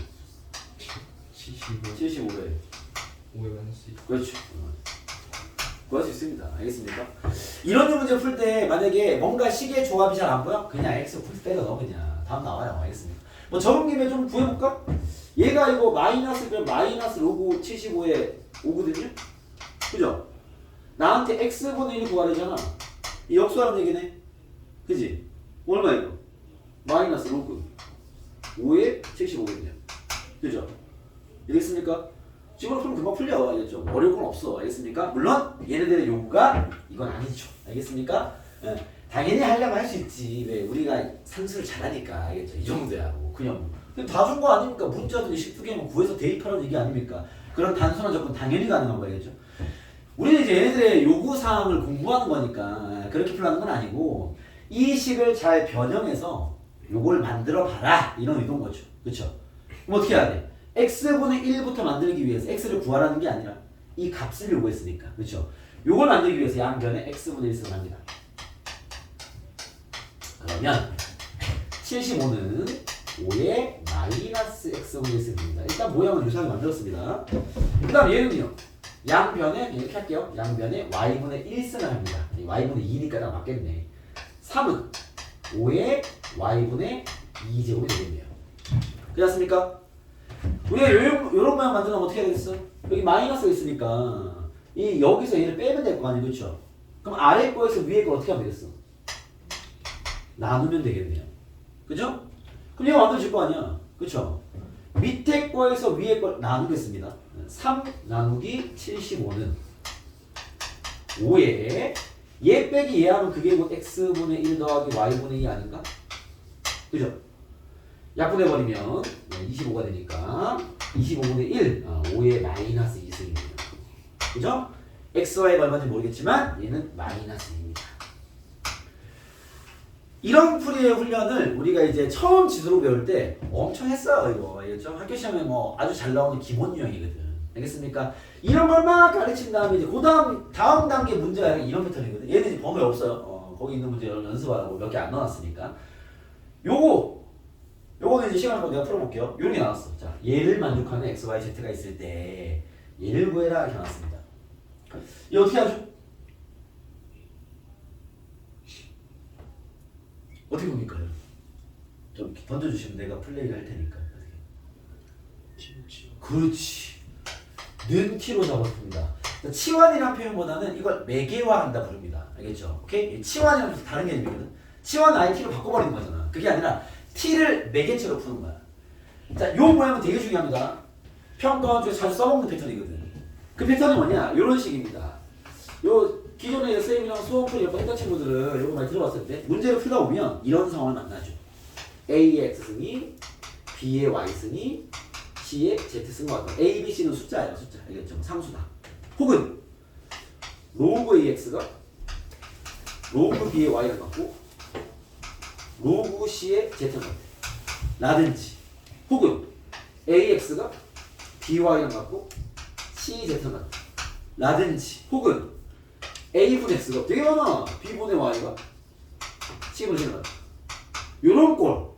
75 75에 5에 마이너스 2. 그렇죠. 구할 수 있습니다. 알겠습니까? 이런 문제 풀 때 만약에 뭔가 식의 조합이 잘 안 보여? 그냥 x 풀 때려 넣어 그냥. 답 나와요. 알겠습니까? 뭐 적은 김에 좀 구해볼까? 얘가 이거 마이너스 로그 75에 5거든요? 그죠? 나한테 x분의 1 구하려잖아. 이 역수하는 얘기네. 그지? 얼마 이거? 마이너스 로그 5에 75거든요. 그죠? 알겠습니까? 지금 풀면 금방 풀려. 알겠죠? 어려울 건 없어. 알겠습니까? 물론 얘네들의 요구가 이건 아니죠. 알겠습니까? 예. 당연히 하려면 할 수 있지. 왜? 우리가 산수를 잘하니까. 알겠죠? 이 정도야. 뭐 그냥 다 준 거 아닙니까? 문자들이 10개면 구해서 대입하라는 얘기 아닙니까? 그런 단순한 접근 당연히 가능한 거겠죠. 우리는 이제 얘네들의 요구사항을 공부하는 거니까 그렇게 풀라는 건 아니고 이 식을 잘 변형해서 요걸 만들어 봐라 이런 의도인 거죠. 그렇죠? 그럼 어떻게 해야 돼? x분의 1부터 만들기 위해서 x를 구하라는 게 아니라 이 값을 요구했으니까. 그렇죠? 요걸 만들기 위해서 양변에 x분의 1 쓰합니다. 그러면 75는 5에 마이너스 x분의 1 씁니다. 일단 모양을 유사하게 만들었습니다. 그 다음 얘는요. 양변에 이렇게 할게요. 양변에 y분의 1승을 합니다. y분의 2니까 딱 맞겠네. 3은 5에 y분의 2제곱이 되겠네요. 그렇습니까? 우리가 요런 모양 만들면 어떻게 해야 되겠어? 여기 마이너스가 있으니까 이 여기서 얘를 빼면 될 거 아니에요. 그렇죠? 그럼 아래 거에서 위에 거 어떻게 하면 되겠어? 나누면 되겠네요. 그죠? 그럼 얘가 만들어질 거 아니야. 그렇죠? 밑에 거에서 위에 걸 나누겠습니다. 3 나누기 75는 5에 얘 빼기 얘 하면 그게 뭐 x분의 1 더하기 y분의 2 아닌가? 그죠? 약분해버리면 25가 되니까 25분의 1 5에 마이너스 2승입니다. 그죠? x, y가 얼마인지 모르겠지만 얘는 마이너스 2입니다. 이런 풀이의 훈련을 우리가 이제 처음 지수로 배울 때 엄청 했어요. 이거 알겠죠? 학교 시험에 뭐 아주 잘 나오는 기본 유형이거든. 알겠습니까? 이런 걸 막 가르친 다음에 이제 다음 단계 문제가 이런 패턴이거든. 얘는 이제 범위 없어요. 거기 있는 문제 연습하라고 몇 개 안 넣어놨으니까. 요거는 이제 시간을 내가 풀어볼게요. 요런 게 나왔어. 자, 얘를 만족하는 x, y, z가 있을 때 얘를 구해라 이렇게 나왔습니다. 이거 어떻게 하죠? 어떻게 봅니까? 좀 이렇게 던져주시면 내가 플레이를 할 테니까. 그렇지. 는 t로 잡았습니다. 치환이라는 표현보다는 이걸 매개화한다 부릅니다. 알겠죠? 오케이? 치환이랑 좀 다른 개념이거든. 치환은 아예 t로 바꿔버리는 거잖아. 그게 아니라 t를 매개체로 푸는 거야. 자, 요 모양은 되게 중요합니다. 평가원 중에 자주 써먹는 패턴이거든. 그 패턴이 뭐냐? 이런 식입니다. 요 기존에 쌤이랑 수험풀이 몇 번 했던 친구들은 요거 많이 들어봤을 때 문제를 풀다 보면 이런 상황을 만나죠. A의 X승이, B의 Y승이, C의 Z승과 같다. A, B, C는 숫자예요. 숫자. 알겠죠? 상수다. 혹은 로그 AX가 로그 B의 Y를 갖고 로그 C의 Z를 갖다. 라든지 혹은 AX가 BY를 갖고 CZ를 갖다. 라든지 혹은 A분의 X가 되게 많아. B분의 Y가 C분의 Z를 갖다. 요런 꼴.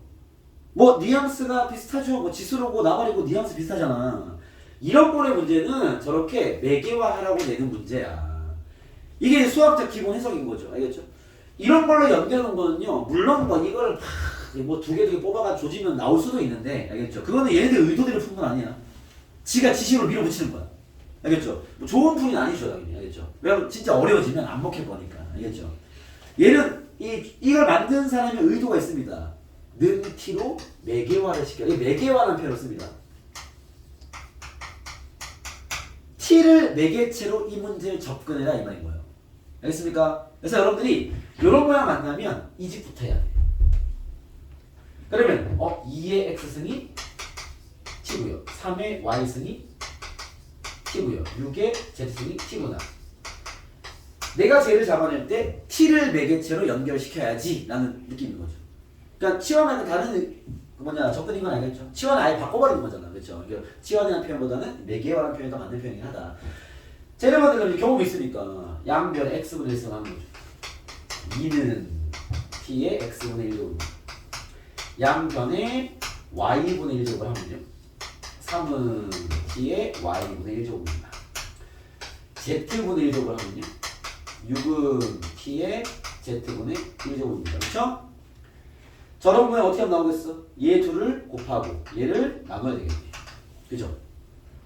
뭐 뉘앙스가 비슷하죠. 뭐 지수로고 나발이고 뉘앙스 비슷하잖아. 이런 꼴의 문제는 저렇게 매개화하라고 내는 문제야. 이게 수학적 기본 해석인 거죠. 알겠죠? 이런 걸로 연결하는 거는요. 물론 뭐 이걸 뭐 두 개 뽑아가 조지면 나올 수도 있는데 알겠죠? 그거는 얘네들 의도대로 푼 건 아니야. 지가 지식으로 밀어붙이는 거야. 알겠죠? 뭐 좋은 풀이는 아니죠, 당연히. 알겠죠? 왜냐면 진짜 어려워지면 안 먹힐 거니까. 알겠죠? 얘는 이걸 만든 사람의 의도가 있습니다. 는 t로 매개화를 시켜. 이 매개화라는 표현을 씁니다. t를 매개체로 이 문제를 접근해라 이 말인 거예요. 알겠습니까? 그래서 여러분들이 이런 모양 만나면 이 집부터 해야 돼요. 그러면 2의 x승이 t고요. 3의 y승이 t고요. 6의 z승이 t구나. 내가 쟤를 잡아낼 때 t를 매개체로 연결시켜야지 라는 느낌인 거죠. 그러니까 치환하는 다른 접근인 건 알겠죠? 치환을 아예 바꿔버리는 거잖아. 그렇죠? 그러니까 치환이라는 표현보다는 매개화라는 표현이 더 맞는 표현이긴 하다. 재료 만들면 경험이 있으니까 양변에 x분의 1을 하는 거죠. 2는 t의 x분의 1제곱입니다. 양변에 y분의 1제곱을 하면요. 3은 t의 y분의 1제곱입니다. z분의 1제곱을 하면요. 6은 t의 z분의 1제곱입니다. 그렇죠? 저런 모양 어떻게 하면 나오겠어? 얘 둘을 곱하고 얘를 나눠야 되겠네. 그죠?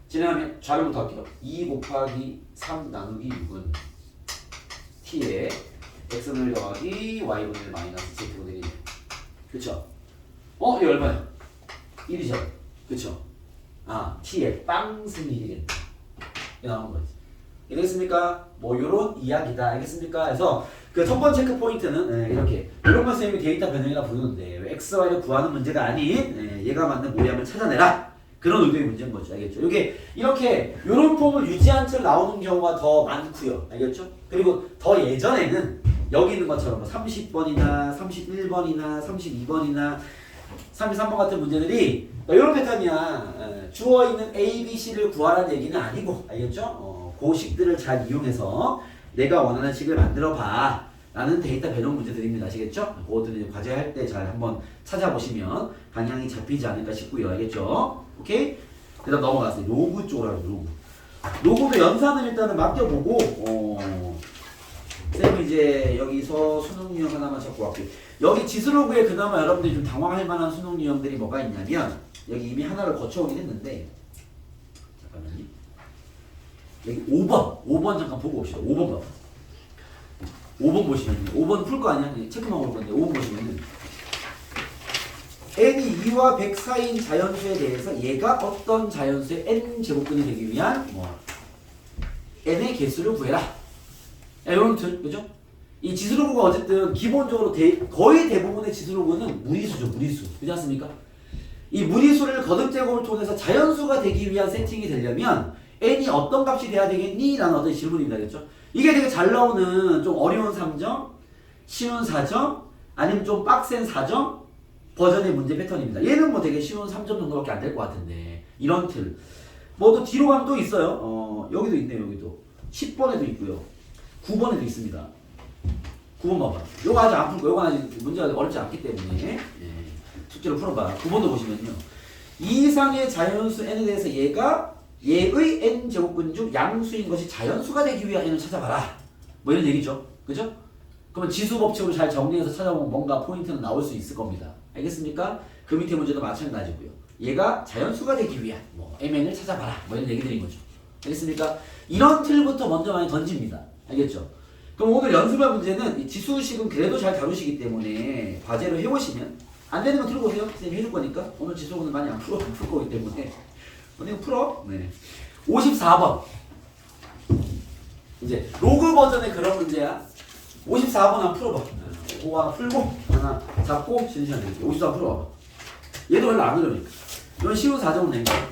진행하면 좌변부터 할게요. 2 곱하기 3 나누기 6은 t의 x분의 1 더하기 y분의 1 마이너스 z분의 1이네. 그쵸? 이거 얼마야? 1이죠? 그쵸? t의 빵승이 1이겠네. 이게 나오는 거지. 이해되겠습니까? 뭐 요런 이야기다. 알겠습니까? 그래서 그 첫 번째 체크 포인트는 이렇게 이런 걸 쌤이 데이터 변형이라 부르는데 x, y를 구하는 문제가 아닌 얘가 맞는 모양을 찾아내라. 그런 의도의 문제인 거죠. 알겠죠? 이게 이렇게 요런 폼을 유지한 채로 나오는 경우가 더 많고요. 알겠죠? 그리고 더 예전에는 여기 있는 것처럼 30번이나 31번이나 32번이나 33번 같은 문제들이 이런 패턴이야. 주어있는 A, B, C를 구하라는 얘기는 아니고 알겠죠? 그 식들을 잘 이용해서 내가 원하는 식을 만들어 봐 라는 데이터 변형 문제들입니다. 아시겠죠? 그것들은 과제할 때 잘 한번 찾아보시면 방향이 잡히지 않을까 싶고요. 알겠죠? 오케이? 그 다음 넘어갔어요. 로그 쪽으로 하죠. 로그도 연산을 일단은 맡겨보고 쌤이 이제 여기서 수능 유형 하나만 잡고 갈게요. 여기 지수로그에 그나마 여러분들이 좀 당황할 만한 수능 유형들이 뭐가 있냐면 여기 이미 하나를 거쳐오긴 했는데 잠깐만요. 여기 5번 잠깐 보고 봅시다. 5번 봐봐. 5번 보시면 5번 풀 거 아니야? 체크만 올 건데 5번 보시면은 n이 2와 100 사이인 자연수에 대해서 얘가 어떤 자연수의 n 제곱근이 되기 위한 n의 개수를 구해라. 이런 틀, 그죠? 이 지수로그가 어쨌든 기본적으로 거의 대부분의 지수로그는 무리수죠, 무리수. 그렇지 않습니까? 이 무리수를 거듭제곱을 통해서 자연수가 되기 위한 세팅이 되려면 n이 어떤 값이 돼야 되겠니? 라는 어떤 질문입니다. 그렇죠? 이게 되게 잘 나오는 좀 어려운 3점, 쉬운 4점, 아니면 좀 빡센 4점 버전의 문제 패턴입니다. 얘는 뭐 되게 쉬운 3점 정도밖에 안 될 것 같은데 이런 틀. 뭐 또 뒤로 가면 또 있어요. 여기도 있네요. 여기도 10번에도 있고요. 9번에도 있습니다. 9번 봐봐. 요거 아직 안 풀고 요거 아직 문제가 어렵지 않기 때문에 숙제로 풀어봐. 9번도 보시면요. 이 이상의 자연수 n에 대해서 얘의 n제곱근 중 양수인 것이 자연수가 되기 위한 n을 찾아봐라. 뭐 이런 얘기죠. 그죠? 그러면 지수 법칙으로 잘 정리해서 찾아보면 뭔가 포인트는 나올 수 있을 겁니다. 알겠습니까? 그 밑에 문제도 마찬가지고요. 얘가 자연수가 되기 위한 뭐 mn을 찾아봐라. 뭐 이런 얘기들인 거죠. 알겠습니까? 이런 틀부터 먼저 많이 던집니다. 알겠죠? 그럼 오늘 연습할 문제는 이 지수식은 그래도 잘 다루시기 때문에 과제로 해보시면 안 되는 거 들어보세요. 선생님이 해줄 거니까. 오늘 지수는 많이 안 풀 거기 때문에 오늘 풀어. 네. 54번 이제 로그 버전의 그런 문제야. 54번 한번 풀어봐. 그거 하나 풀고 하나 잡고 쉬는 시간 드릴게요. 54번 풀어봐. 얘도 별로 안 어려우니까. 이건 쉬운 4점은 낸 거야.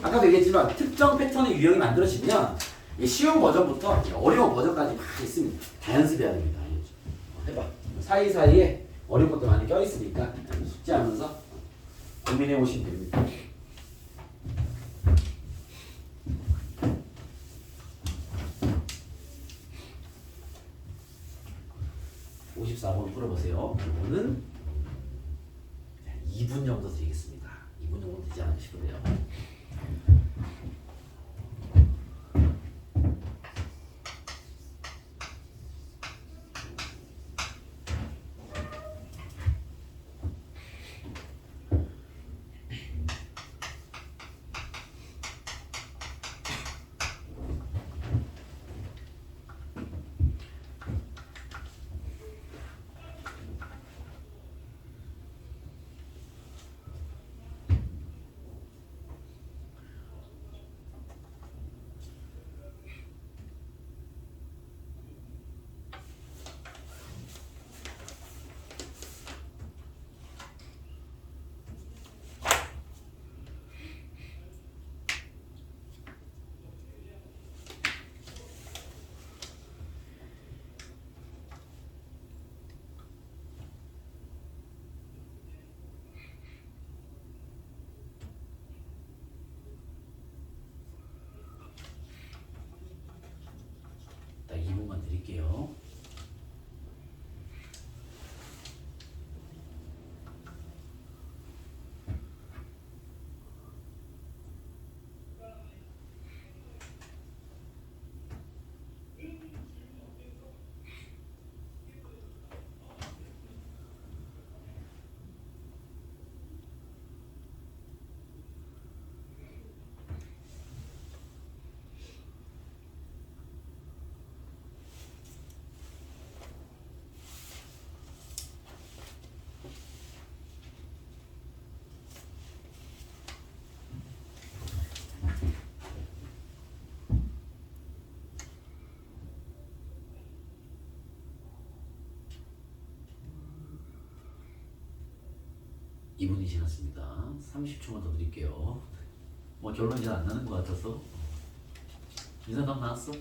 아까도 얘기했지만 특정 패턴의 유형이 만들어지면 쉬운 버전부터 어려운 버전까지 막 있습니다. 다 연습해야 됩니다. 해봐. 사이사이에 어려운 것도 많이 껴있으니까 숙제하면서 고민해 보시면 됩니다. (54번) 풀어보세요. 이거는 2분 정도 드리겠습니다. 2분 정도 되지 않을까 싶은데요. 딱 2분만 드릴게요. (2분이) 지났습니다. 30초만 더 드릴게요. 뭐 결론이 잘 안 나는 것 같아서. 민상답 나왔어?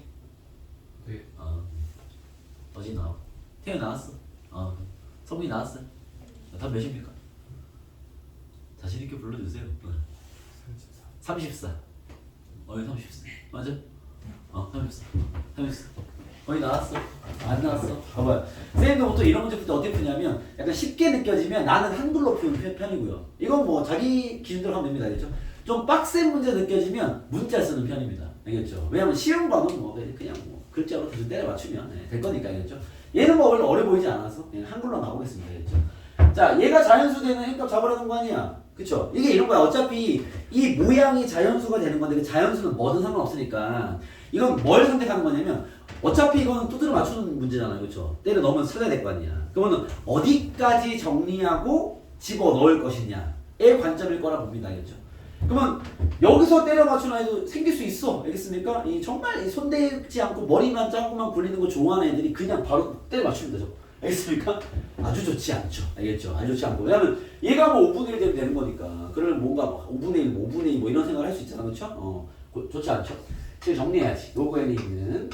네. 어제 나와. 태연 나왔어? 성민이 나왔어? 답 몇입니까? 자신 있게 불러주세요. 34. 어이 34. 맞아? 34. 34. 거의 나왔어? 안 나왔어? 봐봐요. 선생님도 보통 이런 문제 풀 때 어떻게 푸냐면 약간 쉽게 느껴지면 나는 한글로 푸는 편이고요. 이건 뭐 자기 기준대로 하면 됩니다. 알겠죠? 좀 빡센 문제 느껴지면 문자 쓰는 편입니다. 알겠죠? 왜냐면 쉬운 거는 뭐 그냥 뭐 글자로 대충 때려 맞추면 될 거니까. 알겠죠? 얘는 뭐 원래 어려 보이지 않아서 그냥 한글로 나오겠습니다. 알겠죠? 자, 얘가 자연수 되는 행값 잡으라는 거 아니야? 그쵸? 이게 이런 거야. 어차피 이 모양이 자연수가 되는 건데 그 자연수는 뭐든 상관없으니까 이건 뭘 선택하는 거냐면 어차피 이거는 두드려 맞추는 문제잖아요. 그쵸? 때려 넣으면 찾아야 될 거 아니야. 그러면 어디까지 정리하고 집어 넣을 것이냐의 관점일 거라 봅니다. 알겠죠? 그러면 여기서 때려 맞추는 아이도 생길 수 있어. 알겠습니까? 정말 손대지 않고 머리만 조금만 굴리는 거 좋아하는 애들이 그냥 바로 때려 맞추면 되죠. 알겠습니까? 아주 좋지 않죠. 알겠죠? 아주 좋지 않고. 왜냐면 얘가 뭐 5분의 1 되면 되는 거니까. 그러면 뭔가 5분의 1, 5분의 2 뭐 이런 생각을 할 수 있잖아. 그렇죠? 좋지 않죠? 즉 정리해야지. 로그 n에 있는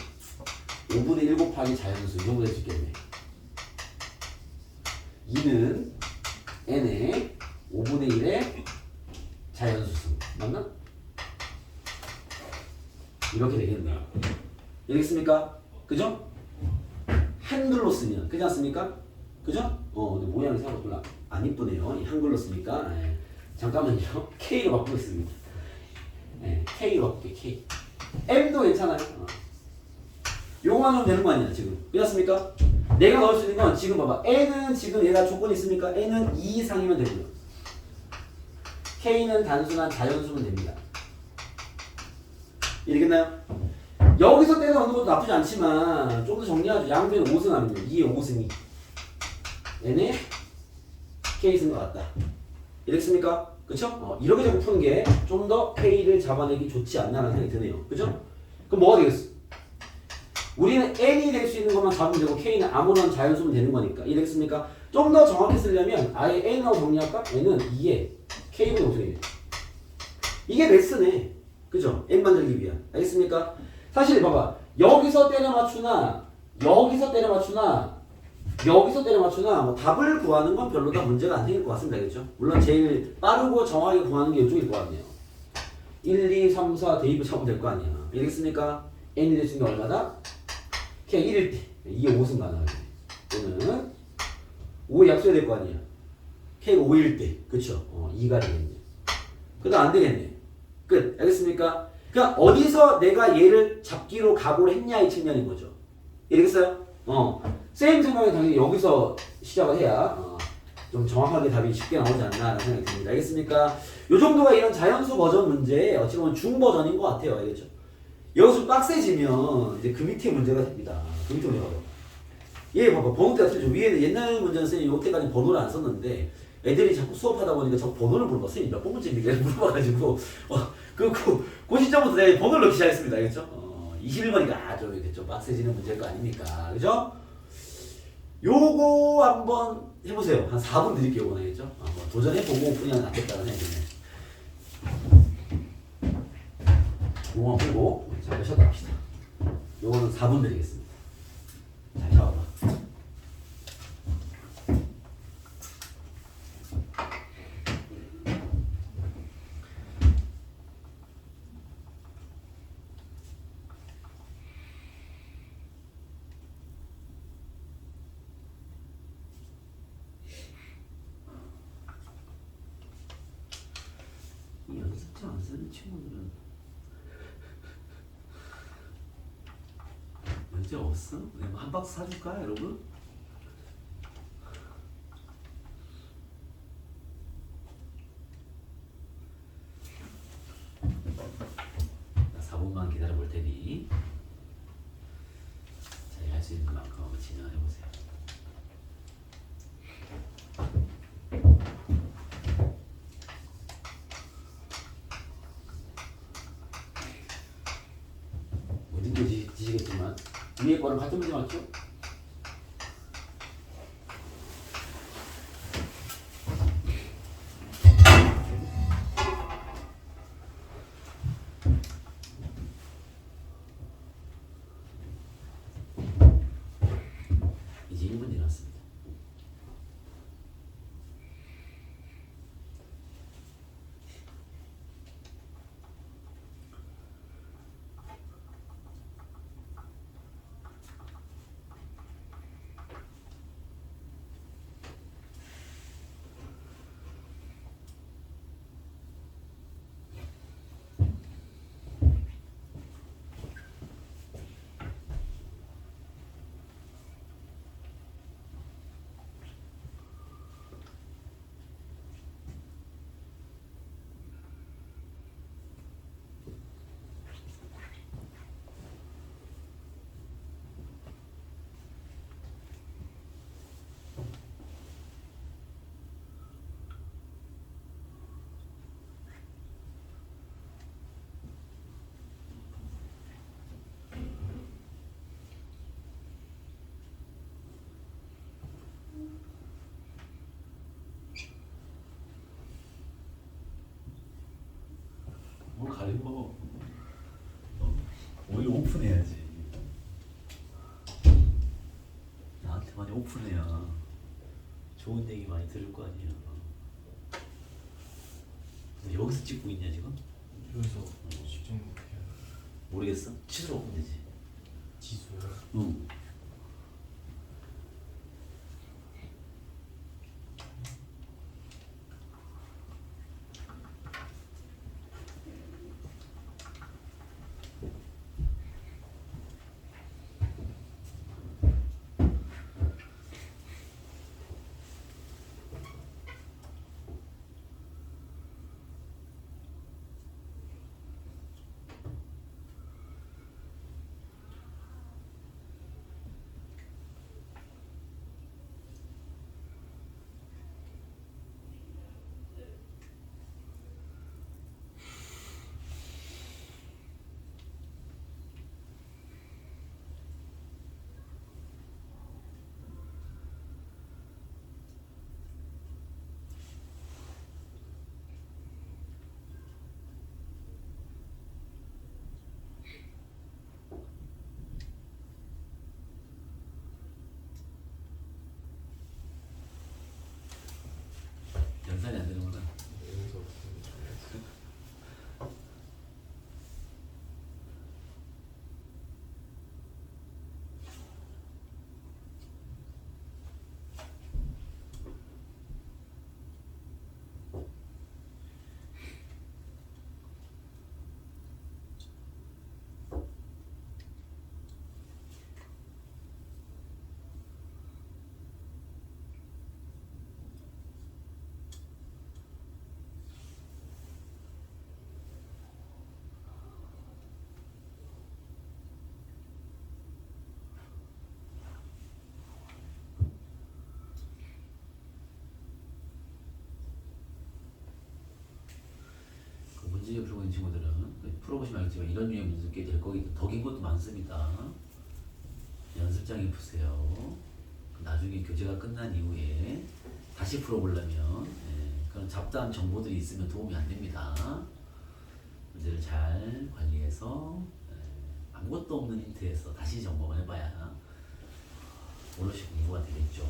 5분의 1 곱하기 자연수 이 정도 될 수 있겠네. 2는 n의 5분의 1의 자연수승. 맞나? 이렇게 되겠네요. 이해겠습니까? 그죠? 한글로 쓰면 그렇지 않습니까? 그죠? 근데 모양이 생각보다 안 이쁘네요. 이 한글로 쓰니까. 예. 잠깐만요. K로 바꾸겠습니다. 예, K로 바꿀게, K. M도 괜찮아요. 요거만 넣으면 되는 거 아니야, 지금. 그렇습니까? 내가 넣을 수 있는 건 지금 봐봐. N은 지금 얘가 조건이 있습니까? N은 2 이상이면 되고요. K는 단순한 자연수면 됩니다. 이해되겠나요? 여기서 때려 넣는 것도 나쁘지 않지만 좀 더 정리하죠. 양변 5승 하면요. 2의 5승이 N의 K승과 같다. 이랬습니까? 그쵸? 이렇게 자꾸 푸는 게 좀 더 K를 잡아내기 좋지 않나라는 생각이 드네요. 그죠? 그럼 뭐가 되겠어? 우리는 N이 될 수 있는 것만 잡으면 되고 K는 아무런 자연수면 되는 거니까. 이해됐습니까? 좀 더 정확히 쓰려면 아예 N하고 정리할까? N은 2에 K분의 5승이네. 이게 베스트네. 그죠? N 만들기 위한. 알겠습니까? 사실 봐봐. 여기서 때려 맞추나 여기서 때려 맞추나 여기서 때려 맞추나 뭐 답을 구하는 건 별로 다 문제가 안 생길 것 같습니다. 그렇죠? 물론 제일 빠르고 정확하게 구하는 게 이쪽일 것 같네요. 1, 2, 3, 4 대입을 잡으면 될 거 아니야. 알겠습니까? n이 될 수 있는 게 얼마다? 그냥 1일 때 2에 5승 가능하게. 또는 5에 약소해야 될 거 아니야. k가 5일 때. 그쵸? 2가 되겠네. 그 다음 안 되겠네. 끝. 알겠습니까? 그러니까 어디서 내가 얘를 잡기로 각오를 했냐 이 측면인 거죠. 이해겠어요? 쌤 생각에 당연히 여기서 시작을 해야 좀 정확하게 답이 쉽게 나오지 않나라는 생각이 듭니다. 알겠습니까? 요 정도가 이런 자연수 버전 문제의 어찌 보면 중버전인 것 같아요. 알겠죠? 여기서 좀 빡세지면 이제 그 밑에 문제가 됩니다. 그 밑에 문제가 봐요. 얘 봐봐. 번호 때가 틀리죠. 위에는 옛날 문제는 쌤이 요때까지 번호를 안 썼는데 애들이 자꾸 수업하다 보니까 자꾸 번호를 물어봐. 선생님 몇 번 문제입니까? 물어봐가지고 그 시점부터 내가 번호를 넣기 시작했습니다. 알겠죠? 21번이니까 좀 빡세지는 문제일 거 아닙니까? 그죠? 요거 한번 해보세요. 한 4분 드릴게요. 요거는 알겠죠? 한번 도전해보고 그냥 낫겠다는 생각이 드네요. 요거 풀고 잠깐 쉬었다 합시다. 요거는 4분 드리겠습니다. 잘 잡아봐. 이 연습장 안 쓰는 친구들은 연습장 없어? 내가 한 박스 사줄까 여러분? 나 4분만 기다려 볼 테니 자, 할 수 있는 만큼 한번 진행해 보세요. 지시겠지만 위에 거는 같은 문제 맞죠? 이제 1분 지났습니다. 오픈해야지. 나한테 많이 오픈해야 좋은 얘기 많이 들을 거 아니야. 너 여기서 찍고 있냐 지금? 여기서 직접 해야 모르겠어? 치수로 오면 되지. 지수요. 응. 연산이 안 되는구나. 여기서 그 문제 풀고 있는 친구들은 풀어보시면 알겠지만 이런 유형 문제 꽤 될 거기 때문에 더 긴 것도 많습니다. 연습장에 푸세요. 나중에 교재가 끝난 이후에 다시 풀어보려면 그런 잡다한 정보들이 있으면 도움이 안 됩니다. 문제를 잘 관리해서 아무것도 없는 힌트에서 다시 점검을 해봐야 오롯이 공부가 되겠죠.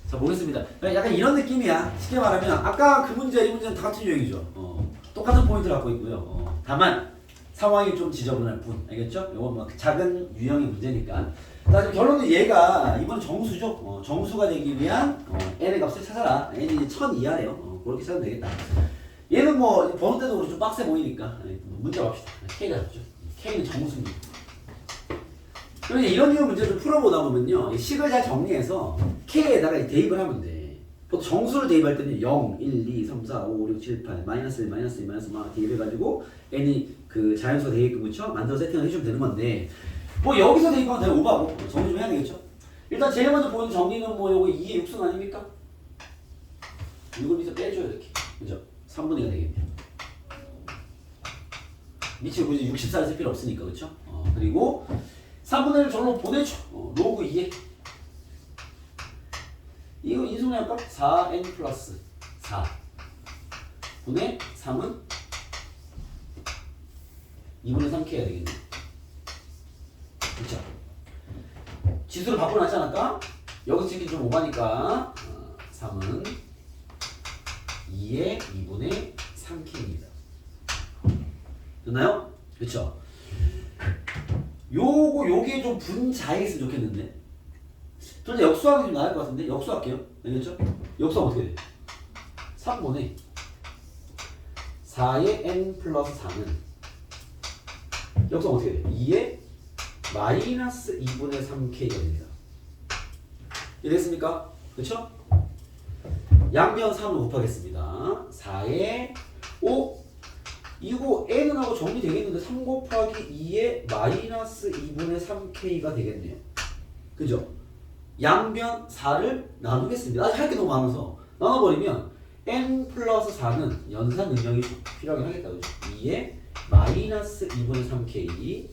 자, 보겠습니다. 약간 이런 느낌이야. 쉽게 말하면 아까 그 문제, 이 문제는 다 같은 유형이죠. 똑같은 포인트를 갖고 있고요. 다만 상황이 좀 지저분할 뿐. 알겠죠? 이건 뭐 작은 유형의 문제니까. 자, 지금 결론은 얘가 이번 정수죠. 정수가 되기 위한 n의 값을 찾아라. n이 1000 이하래요. 그렇게 찾으면 되겠다. 얘는 뭐 번호 때도 좀 빡세 보이니까 문자 갑시다. K가 잡죠. K는 정수입니다. 그럼 이런 유형 문제를 풀어보다 보면요, 식을 잘 정리해서 K에다가 대입을 하면 돼. 보통 정수를 대입할 때는 0, 1, 2, 3, 4, 5, 6, 7, 8, 마이너스 1, 마이너스 2, 마이너스 막 대입해가지고 n이 그 자연수가 대입금 그쵸? 만들어 세팅을 해주면 되는 건데 뭐 여기서 대입하면 되게 오바고 정리 좀 해야 되겠죠? 일단 제일 먼저 보는 정리는 뭐 요거 2의 6승 아닙니까? 이걸 밑에 빼줘요 이렇게. 그죠? 3분의 1가 되겠네요. 밑에 굳이 64를 쓸 필요 없으니까 그쵸? 그리고 3분의 1을 절로 보내줘. 로그 2에 이거 인수분해할까? 4n 플러스 4 분의 3은 2분의 3k 해야 되겠네. 그쵸? 지수를 바꿔놨지 않을까? 여기서 찍기 좀 오바니까 3은 2의 2분의 3k입니다. 됐나요? 그쵸? 요게 좀 분자했으면 좋겠는데. 그런데 역수하기 좀 나을 것 같은데? 역수할게요. 알겠죠? 역수하면 어떻게 돼? 3분의 4의 n 플러스 4는 역수하면 어떻게 돼? 2의 마이너스 2분의 3k가 됩니다. 이해됐습니까? 그쵸? 양변 3을 곱하겠습니다. 4의 5 이거 n은 하고 정리되겠는데 3 곱하기 2의 마이너스 2분의 3k가 되겠네요. 그죠? 양변 4를 나누겠습니다. 아직 할 게 너무 많아서 나눠버리면 n 플러스 4는 연산 능력이 필요하긴 하겠다. 그죠? 2의 마이너스 2분의 3k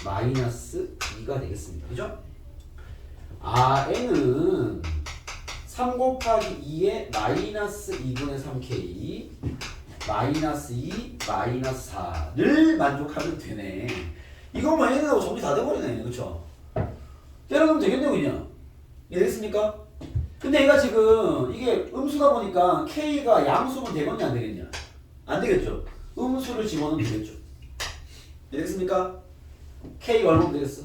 마이너스 2가 되겠습니다. 그죠? n은 3 곱하기 2의 마이너스 2분의 3k 마이너스 2 마이너스 4를 만족하면 되네. 이것만 N하고 정리 다 돼버리네. 그쵸? 때려놓으면 되겠네요 그냥. 이해됐습니까? 근데 얘가 지금 이게 음수다 보니까 K가 양수면 되겠냐 안 되겠냐? 안 되겠죠. 음수를 집어넣으면 되겠죠. 이해됐습니까? K가 얼마면 되겠어?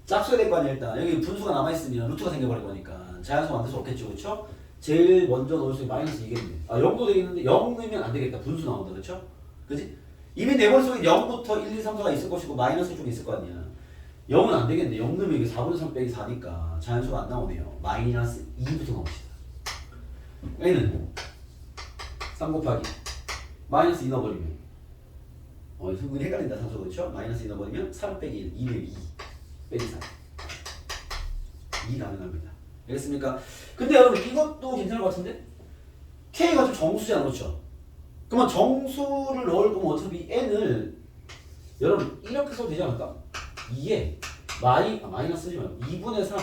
짝수가 될 거 아니야 일단. 여기 분수가 남아있으면 루트가 생겨버릴 거니까 자연수 만들 수 없겠죠. 그쵸? 제일 먼저 넣을 수 있는 마이너스 2겠네. 아 0도 되겠는데 0 넣으면 안 되겠다. 분수 나온다. 그쵸? 그치? 이미 내 머릿속에 0부터 1, 2, 3, 4가 있을 것이고 마이너스 쪽에 있을 거 아니야. 0은 안 되겠네. 0 넣으면 이게 4분의 3 빼기 4니까 자연수가 안 나오네요. 마이너스 2부터 넣읍시다. N은 3 곱하기 마이너스 2 넣어버리면 은근히 헷갈린다. 산수 그렇죠? 마이너스 2 넣어버리면 3 빼기 1, 2를 2 빼기 3 2 가능합니다. 알겠습니까? 근데 여러분 이것도 괜찮을 것 같은데? K가 좀 정수잖아. 그렇죠? 그러면 정수를 넣을 거면 어차피 N을 여러분 이렇게 써도 되지 않을까? 2에 마이너스 쓰지 말고 2분의 3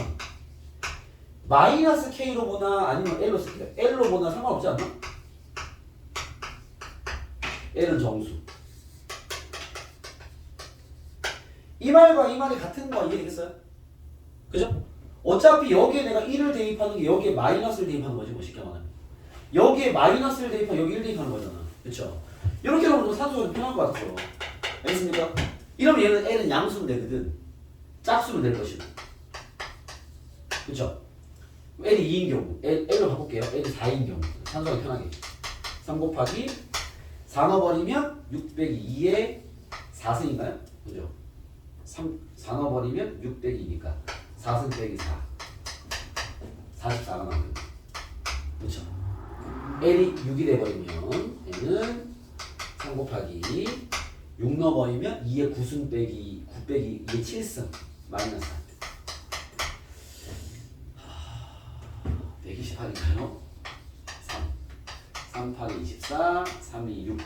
마이너스 K로 보나 아니면 L로 쓸게요. L로 보나 상관없지 않나? L은 정수. 이 말과 이 말이 같은 거 이해되겠어요? 그죠? 어차피 여기에 내가 1을 대입하는 게 여기에 마이너스를 대입하는 거지 뭐 쉽게 말하면. 여기에 마이너스를 대입하면 여기 1 대입하는 거잖아. 그쵸? 이렇게 하면 좀 산수가 좀 편할 것 같아요. 알겠습니까? 이러면 얘는 L은 양수면 되거든. 짝수면 될 것이고. 그쵸? L이 2인 경우 L로 바꿀게요. L이 4인 경우 산수가 편하게 3 곱하기 4 넣어버리면 6 빼기 2에 4승인가요? 그죠? 4 넣어버리면 6 빼기 2니까 4승 빼기 4 44가 나옵니다. 그쵸? L이 6이 돼버리면 N은 3 곱하기 6 넣어버리면 2에 9승 빼기 9 빼기 2에 7승 마이너스 128인가요? 3 3, 8, 24 3, 2, 6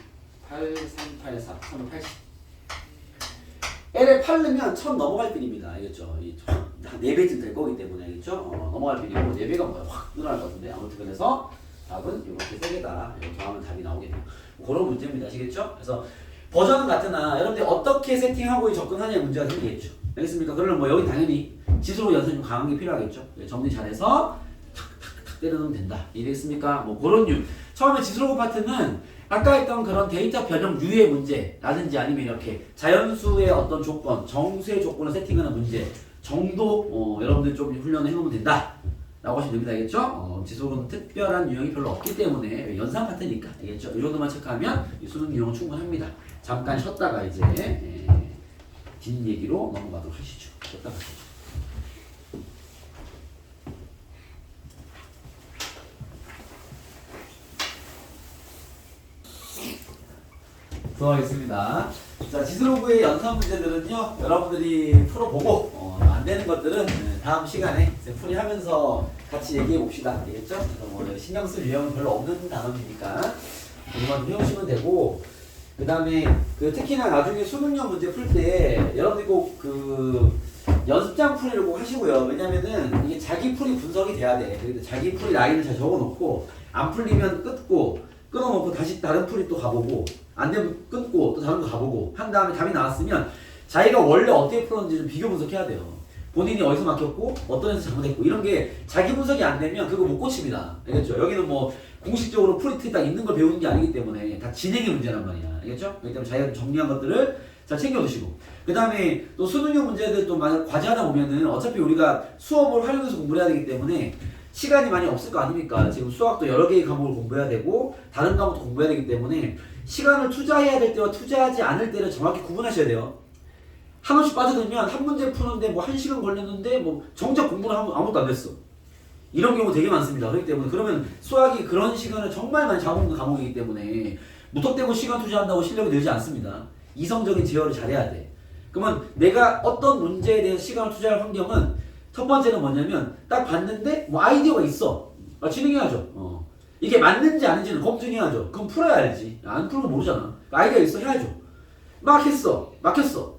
8, 3, 8, 4 3, 80 L에 8 넣으면 1000 넘어갈 필입니다. 알겠죠? 한 4배쯤 될 거기 때문에 알겠죠? 넘어갈 필이고 4배가 뭐야? 확 늘어날 것 같은데 아무튼 그래서 답은 이렇게 3개다. 이거 더하면 답이 나오겠네요. 그런 문제입니다. 아시겠죠? 그래서 버전은 같으나 여러분들이 어떻게 세팅하고 접근하냐의 문제가 생기겠죠. 알겠습니까? 그러면 뭐 여기 당연히 지수로 연습이 좀 강한 게 필요하겠죠. 정리 잘해서 탁탁탁 때려놓으면 된다. 이해됐습니까? 뭐 그런 유. 처음에 지수로 파트는 아까 했던 그런 데이터 변형 유의 문제라든지 아니면 이렇게 자연수의 어떤 조건, 정수의 조건을 세팅하는 문제 정도 여러분들 좀 훈련을 해놓으면 된다. 라고 하시면 됩니다. 알겠죠? 지수로는 특별한 유형이 별로 없기 때문에 연산 파트니까 알겠죠? 이 정도만 체크하면 수능 유형은 충분합니다. 잠깐 쉬었다가 이제 뒷 얘기로 넘어가도록 하시죠. 쉬었다가 하시죠. 수고하셨습니다. 자, 지수로그의 연산 문제들은요, 여러분들이 풀어보고, 안 되는 것들은 다음 시간에 풀이하면서 같이 얘기해 봅시다. 알겠죠? 그래서 뭐 신경 쓸 유형은 별로 없는 단어이니까, 이만 해오시면 되고, 그 다음에, 특히나 나중에 수능형 문제 풀 때, 여러분들이 꼭 연습장 풀이를 꼭 하시고요. 왜냐면은, 이게 자기 풀이 분석이 돼야 돼. 그래서 자기 풀이 라인을 잘 적어 놓고, 안 풀리면 끊어놓고 다시 다른 풀이 또 가보고, 안 되면 끊고 또 다른 거 가보고 한 다음에 답이 나왔으면 자기가 원래 어떻게 풀었는지 좀 비교 분석해야 돼요. 본인이 어디서 막혔고 어떤 데서 잘못했고 이런 게 자기 분석이 안 되면 그거 못 고칩니다. 알겠죠? 여기는 뭐 공식적으로 풀이 딱 있는 걸 배우는 게 아니기 때문에 다 진행의 문제란 말이야. 알겠죠? 그렇기 때문에 자기가 정리한 것들을 잘 챙겨두시고 그 다음에 또 수능형 문제들 또 과제하다 보면은 어차피 우리가 수업을 활용해서 공부를 해야 되기 때문에 시간이 많이 없을 거 아닙니까? 지금 수학도 여러 개의 과목을 공부해야 되고 다른 과목도 공부해야 되기 때문에 시간을 투자해야 될 때와 투자하지 않을 때를 정확히 구분하셔야 돼요. 하나씩 빠져들면 한 문제 푸는데 뭐 1시간 걸렸는데 뭐 정작 공부를 하면 아무것도 안 됐어. 이런 경우 되게 많습니다. 그렇기 때문에 그러면 수학이 그런 시간을 정말 많이 잡아먹는 과목이기 때문에 무턱대고 시간 투자한다고 실력이 늘지 않습니다. 이성적인 제어를 잘해야 돼. 그러면 내가 어떤 문제에 대해서 시간을 투자할 환경은 첫 번째는 뭐냐면 딱 봤는데 뭐 아이디어가 있어. 진행해야죠. 이게 맞는지 아닌지는 검증해야죠. 그럼 풀어야 알지. 안 풀고 모르잖아. 아이디어 있어 해야죠. 막 했어. 막혔어.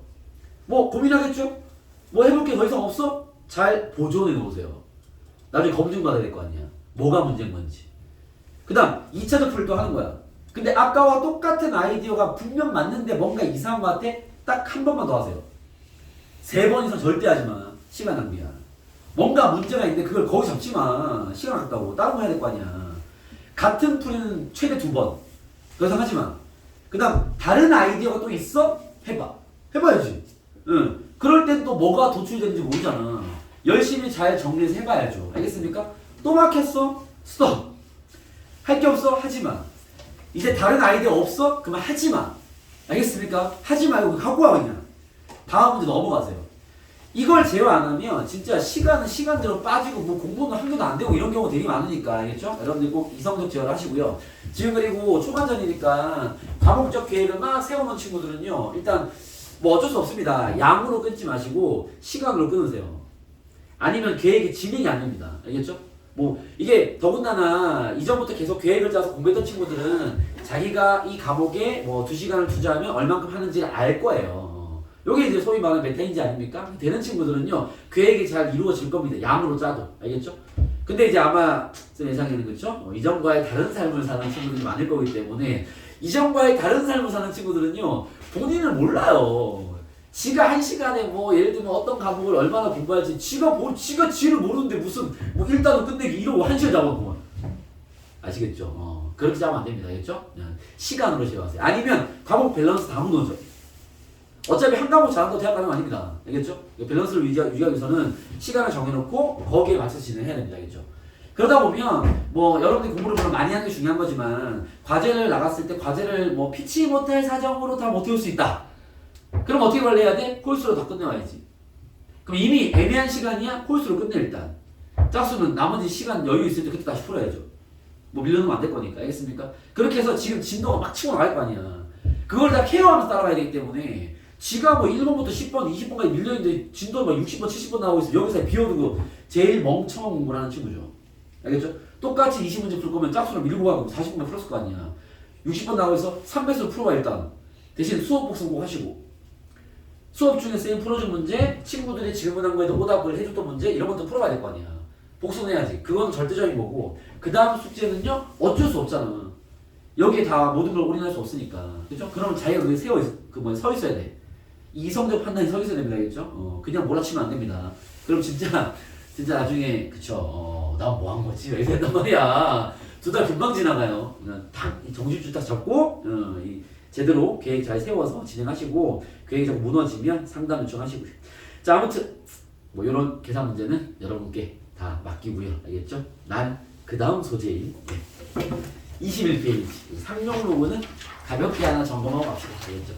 뭐 고민하겠죠? 뭐 해볼 게 더 이상 없어? 잘 보존해 놓으세요. 나중에 검증받아야 될 거 아니야. 뭐가 문제인 건지. 그 다음 2차적 풀이도 하는 거야. 근데 아까와 똑같은 아이디어가 분명 맞는데 뭔가 이상한 것 같아? 딱 한 번만 더 하세요. 3번 이상 절대 하지 마. 시간 낭비야. 뭔가 문제가 있는데 그걸 거기 잡지 마. 시간 아깝다고. 다른 거 해야 될 거 아니야. 같은 풀이는 최대 2번. 더 이상 하지 마. 그 다음 다른 아이디어가 또 있어? 해봐. 해봐야지. 응. 그럴 땐 또 뭐가 도출되는지 모르잖아. 열심히 잘 정리해서 해봐야죠. 알겠습니까? 또 막혔어? 스톱. 할 게 없어? 하지 마. 이제 다른 아이디어 없어? 그러면 하지 마. 알겠습니까? 하지 말고 갖고 와 그냥. 다음 문제 넘어가세요. 이걸 제어 안 하면 진짜 시간은 시간대로 빠지고 뭐 공부는 한 개도 안 되고 이런 경우 되게 많으니까 알겠죠? 여러분들 꼭 이성적 제어를 하시고요. 지금 그리고 초반전이니까 과목적 계획을 막 세워놓은 친구들은요. 일단 뭐 어쩔 수 없습니다. 양으로 끊지 마시고 시간으로 끊으세요. 아니면 계획이 진행이 안 됩니다. 알겠죠? 뭐 이게 더군다나 이전부터 계속 계획을 짜서 공부했던 친구들은 자기가 이 과목에 뭐 2시간을 투자하면 얼만큼 하는지를 알 거예요. 요게 이제 소위 말하는 메타인지 아닙니까? 되는 친구들은요 계획이 잘 이루어질 겁니다. 양으로 짜도. 알겠죠? 근데 이제 아마 제 예상에는 그렇죠? 이전과의 다른 삶을 사는 친구들이 많을 거기 때문에 이전과의 다른 삶을 사는 친구들은요 본인을 몰라요. 지가 1시간에 뭐 예를 들면 어떤 과목을 얼마나 공부할지 지가 지를 모르는데 무슨 뭐 일단은 끝내기 이러고 1시간 잡았구만. 아시겠죠? 그렇게 잡으면 안 됩니다. 알겠죠? 그냥 시간으로 제어하세요. 아니면 과목 밸런스 다 무너져. 어차피 한 과목 잘한다고 대학 가는 거 아닙니다. 알겠죠? 밸런스를 유지하기 위해서는 시간을 정해놓고 거기에 맞춰서 진행해야 됩니다. 알겠죠? 그러다 보면 뭐 여러분들이 공부를 물론 많이 하는 게 중요한 거지만 과제를 나갔을 때 과제를 뭐 피치 못할 사정으로 다 못 해올 수 있다. 그럼 어떻게 관리해야 돼? 콜수로 다 끝내와야지. 그럼 이미 애매한 시간이야? 콜수로 끝내 일단. 짝수는 나머지 시간 여유 있을 때 그때 다시 풀어야죠. 뭐 밀려놓으면 안 될 거니까. 알겠습니까? 그렇게 해서 지금 진도가 막 치고 나갈 거 아니야. 그걸 다 케어하면서 따라가야 되기 때문에 지가 뭐 1번부터 10번, 20번까지 밀려있는데 진도 막 60번, 70번 나오고 있어. 여기서 비워두고 제일 멍청한 공부를 하는 친구죠. 알겠죠? 똑같이 20문제 풀 거면 짝수를 밀고 가고 40분만 풀었을 거 아니야. 60번 나오고 있어. 3배수로 풀어봐 일단. 대신 수업 복습 꼭 하시고. 수업 중에 쌤이 풀어준 문제, 친구들이 질문한 거에도 오답을 해줬던 문제 이런 것도 풀어봐야 될 거 아니야. 복습은 해야지. 그건 절대적인 거고 그 다음 숙제는요 어쩔 수 없잖아. 여기에 다 모든 걸 올인할 수 없으니까. 그죠? 그러면 자기가 그게 서 있어야 돼. 이성적 판단이 서 있어야 됩니다. 알겠죠? 그냥 몰아치면 안 됩니다. 그럼 진짜 나중에 그쵸? 나 뭐 한 거지? 이렇게 된단 말이야. 2달 금방 지나가요. 그냥 딱 정신줄 딱 잡고 제대로 계획 잘 세워서 진행하시고 계획이 좀 무너지면 상담 요청하시고요. 자 아무튼 뭐 이런 계산 문제는 여러분께 다 맡기고요. 알겠죠? 난 그 다음 소재인 21페이지 상용로그는 가볍게 하나 점검하고 갑시다. 알겠죠?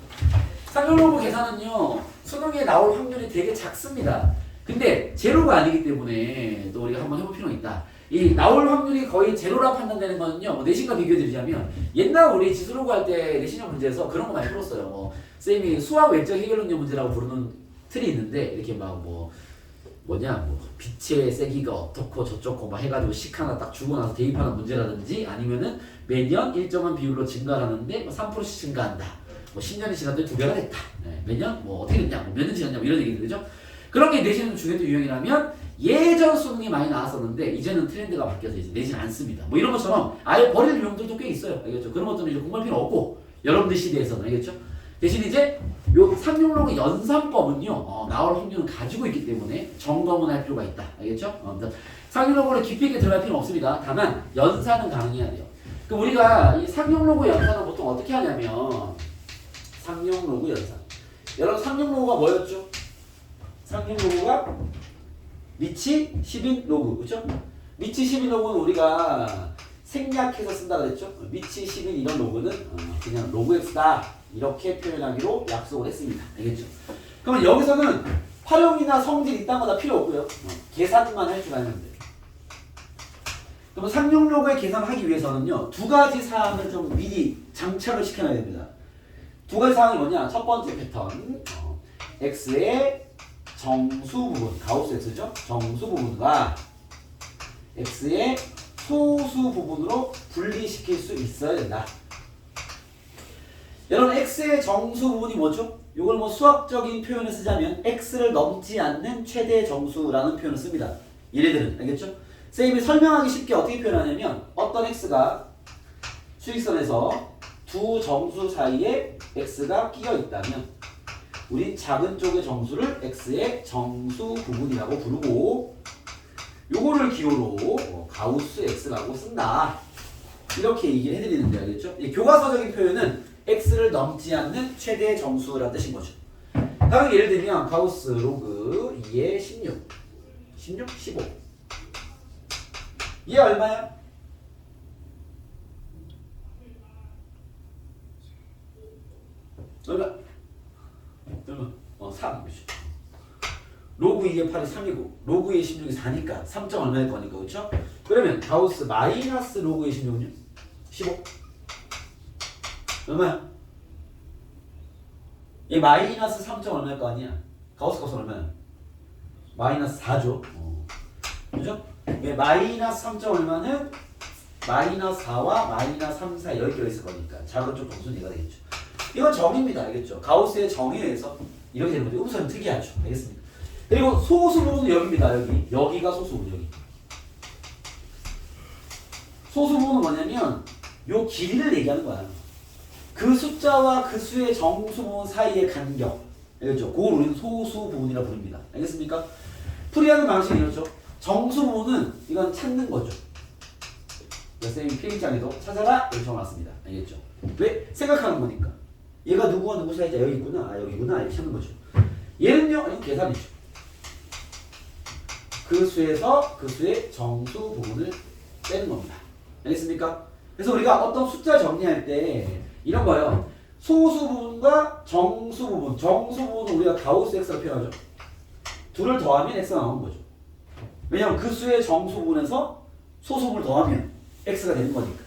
상용로그 계산은요 수능에 나올 확률이 되게 작습니다. 근데 제로가 아니기 때문에 또 우리가 한번 해볼 필요가 있다. 이 나올 확률이 거의 제로라 판단되는 거는요 뭐 내신과 비교해드리자면 옛날 우리 지수로그 할 때 내신형 문제에서 그런 거 많이 풀었어요. 뭐 쌤이 수학 외적 해결능력 문제라고 부르는 틀이 있는데 이렇게 막 뭐 빛의 세기가 어떻고 저쩌고 막 해가지고 식 하나 딱 주고 나서 대입하는 문제라든지 아니면은 매년 일정한 비율로 증가하는데 뭐 3%씩 증가한다. 뭐 10년이 지났더니 2배가 됐다. 네, 매년 뭐 어떻게 됐냐, 뭐 몇 년 지났냐, 뭐 이런 얘기들 되죠. 그런 게 내신 중에도 유형이라면 예전 수능이 많이 나왔었는데 이제는 트렌드가 바뀌어서 이제 내신 안 씁니다. 뭐 이런 것처럼 아예 버릴 유형들도 꽤 있어요. 알겠죠? 그런 것들은 이제 공부할 필요 없고 여러분들 시대에서는 알겠죠? 대신 이제 요 상용로그 연산법은요 나올 확률은 가지고 있기 때문에 점검은 할 필요가 있다. 알겠죠? 상용로그를 깊이 있게 들어갈 필요는 없습니다. 다만 연산은 가능해야 돼요. 그럼 우리가 이 상용로그 연산은 보통 어떻게 하냐면 상용로그 연산. 여러분 상용로그가 뭐였죠? 상용로그가 미치 10인 로그, 그렇죠? 미치 10인 로그는 우리가 생략해서 쓴다 그랬죠? 미치 10인 이런 로그는 그냥 로그 x다 이렇게 표현하기로 약속을 했습니다. 알겠죠? 그러면 여기서는 활용이나 성질 이딴 거 다 필요 없고요. 계산만 할 줄 알면 돼요. 그럼 상용로그의 계산을 하기 위해서는요 2가지 사항을 좀 미리 장착을 시켜놔야 됩니다. 2가지 사항이 뭐냐? 첫 번째 패턴 x의 정수 부분, 가우스 x죠? 정수 부분과 x의 소수 부분으로 분리시킬 수 있어야 된다. 여러분 x의 정수 부분이 뭐죠? 이걸 뭐 수학적인 표현을 쓰자면 x를 넘지 않는 최대 정수라는 표현을 씁니다. 얘네들은 알겠죠? 쌤이 설명하기 쉽게 어떻게 표현하냐면 어떤 x가 수직선에서 두 정수 사이에 x가 끼어 있다면 우린 작은 쪽의 정수를 x의 정수 부분이라고 부르고 요거를 기호로 가우스 x라고 쓴다. 이렇게 얘기를 해드리는데 알겠죠? 교과서적인 표현은 x를 넘지 않는 최대 정수라는 뜻인 거죠. 다른 예를 들면 가우스 로그 2의 16, 15. 얘 얼마야? 얼마? 3. 로그 2의 8이 3이고 로그 2의 16이 4니까 3점 얼마일 거니까 그렇죠? 그러면 가우스 마이너스 로그 2의 16은요? 15. 얼마야? 얘 마이너스 3점 얼마일 거 아니야? 가우스 값은 얼마야? 마이너스 4죠. 그죠? 얘 마이너스 3점 얼마는 마이너스 4와 마이너스 3 사이 여기 껴있을 거니까 작은 쪽 정수는 얘가 되겠죠. 이건 정의입니다. 알겠죠? 가우스의 정의에 의해서 이렇게 되는 거죠. 음수는 특이하죠. 알겠습니까? 그리고 소수 부분은 여기입니다. 여기가 소수 부분 여기. 소수 부분은 뭐냐면 요 길이를 얘기하는 거야. 그 숫자와 그 수의 정수 부분 사이의 간격. 알겠죠? 그걸 우리는 소수 부분이라고 부릅니다. 알겠습니까? 풀이하는 방식이 이렇죠. 정수 부분은 이건 찾는 거죠. 선생님이 필기장에도 찾아라 이렇게 적어놨습니다. 알겠죠? 왜? 생각하는 거니까. 얘가 누구와 누구 사이자 여기 있구나. 아 여기구나. 이렇게 찾는 거죠. 얘는요? 이건 계산이죠. 그 수에서 그 수의 정수 부분을 빼는 겁니다. 알겠습니까? 그래서 우리가 어떤 숫자 정리할 때 이런 거예요. 소수 부분과 정수 부분. 정수 부분은 우리가 가우스 x로 표현하죠. 둘을 더하면 x가 나오는 거죠. 왜냐하면 그 수의 정수 부분에서 소수 부분을 더하면 x가 되는 거니까.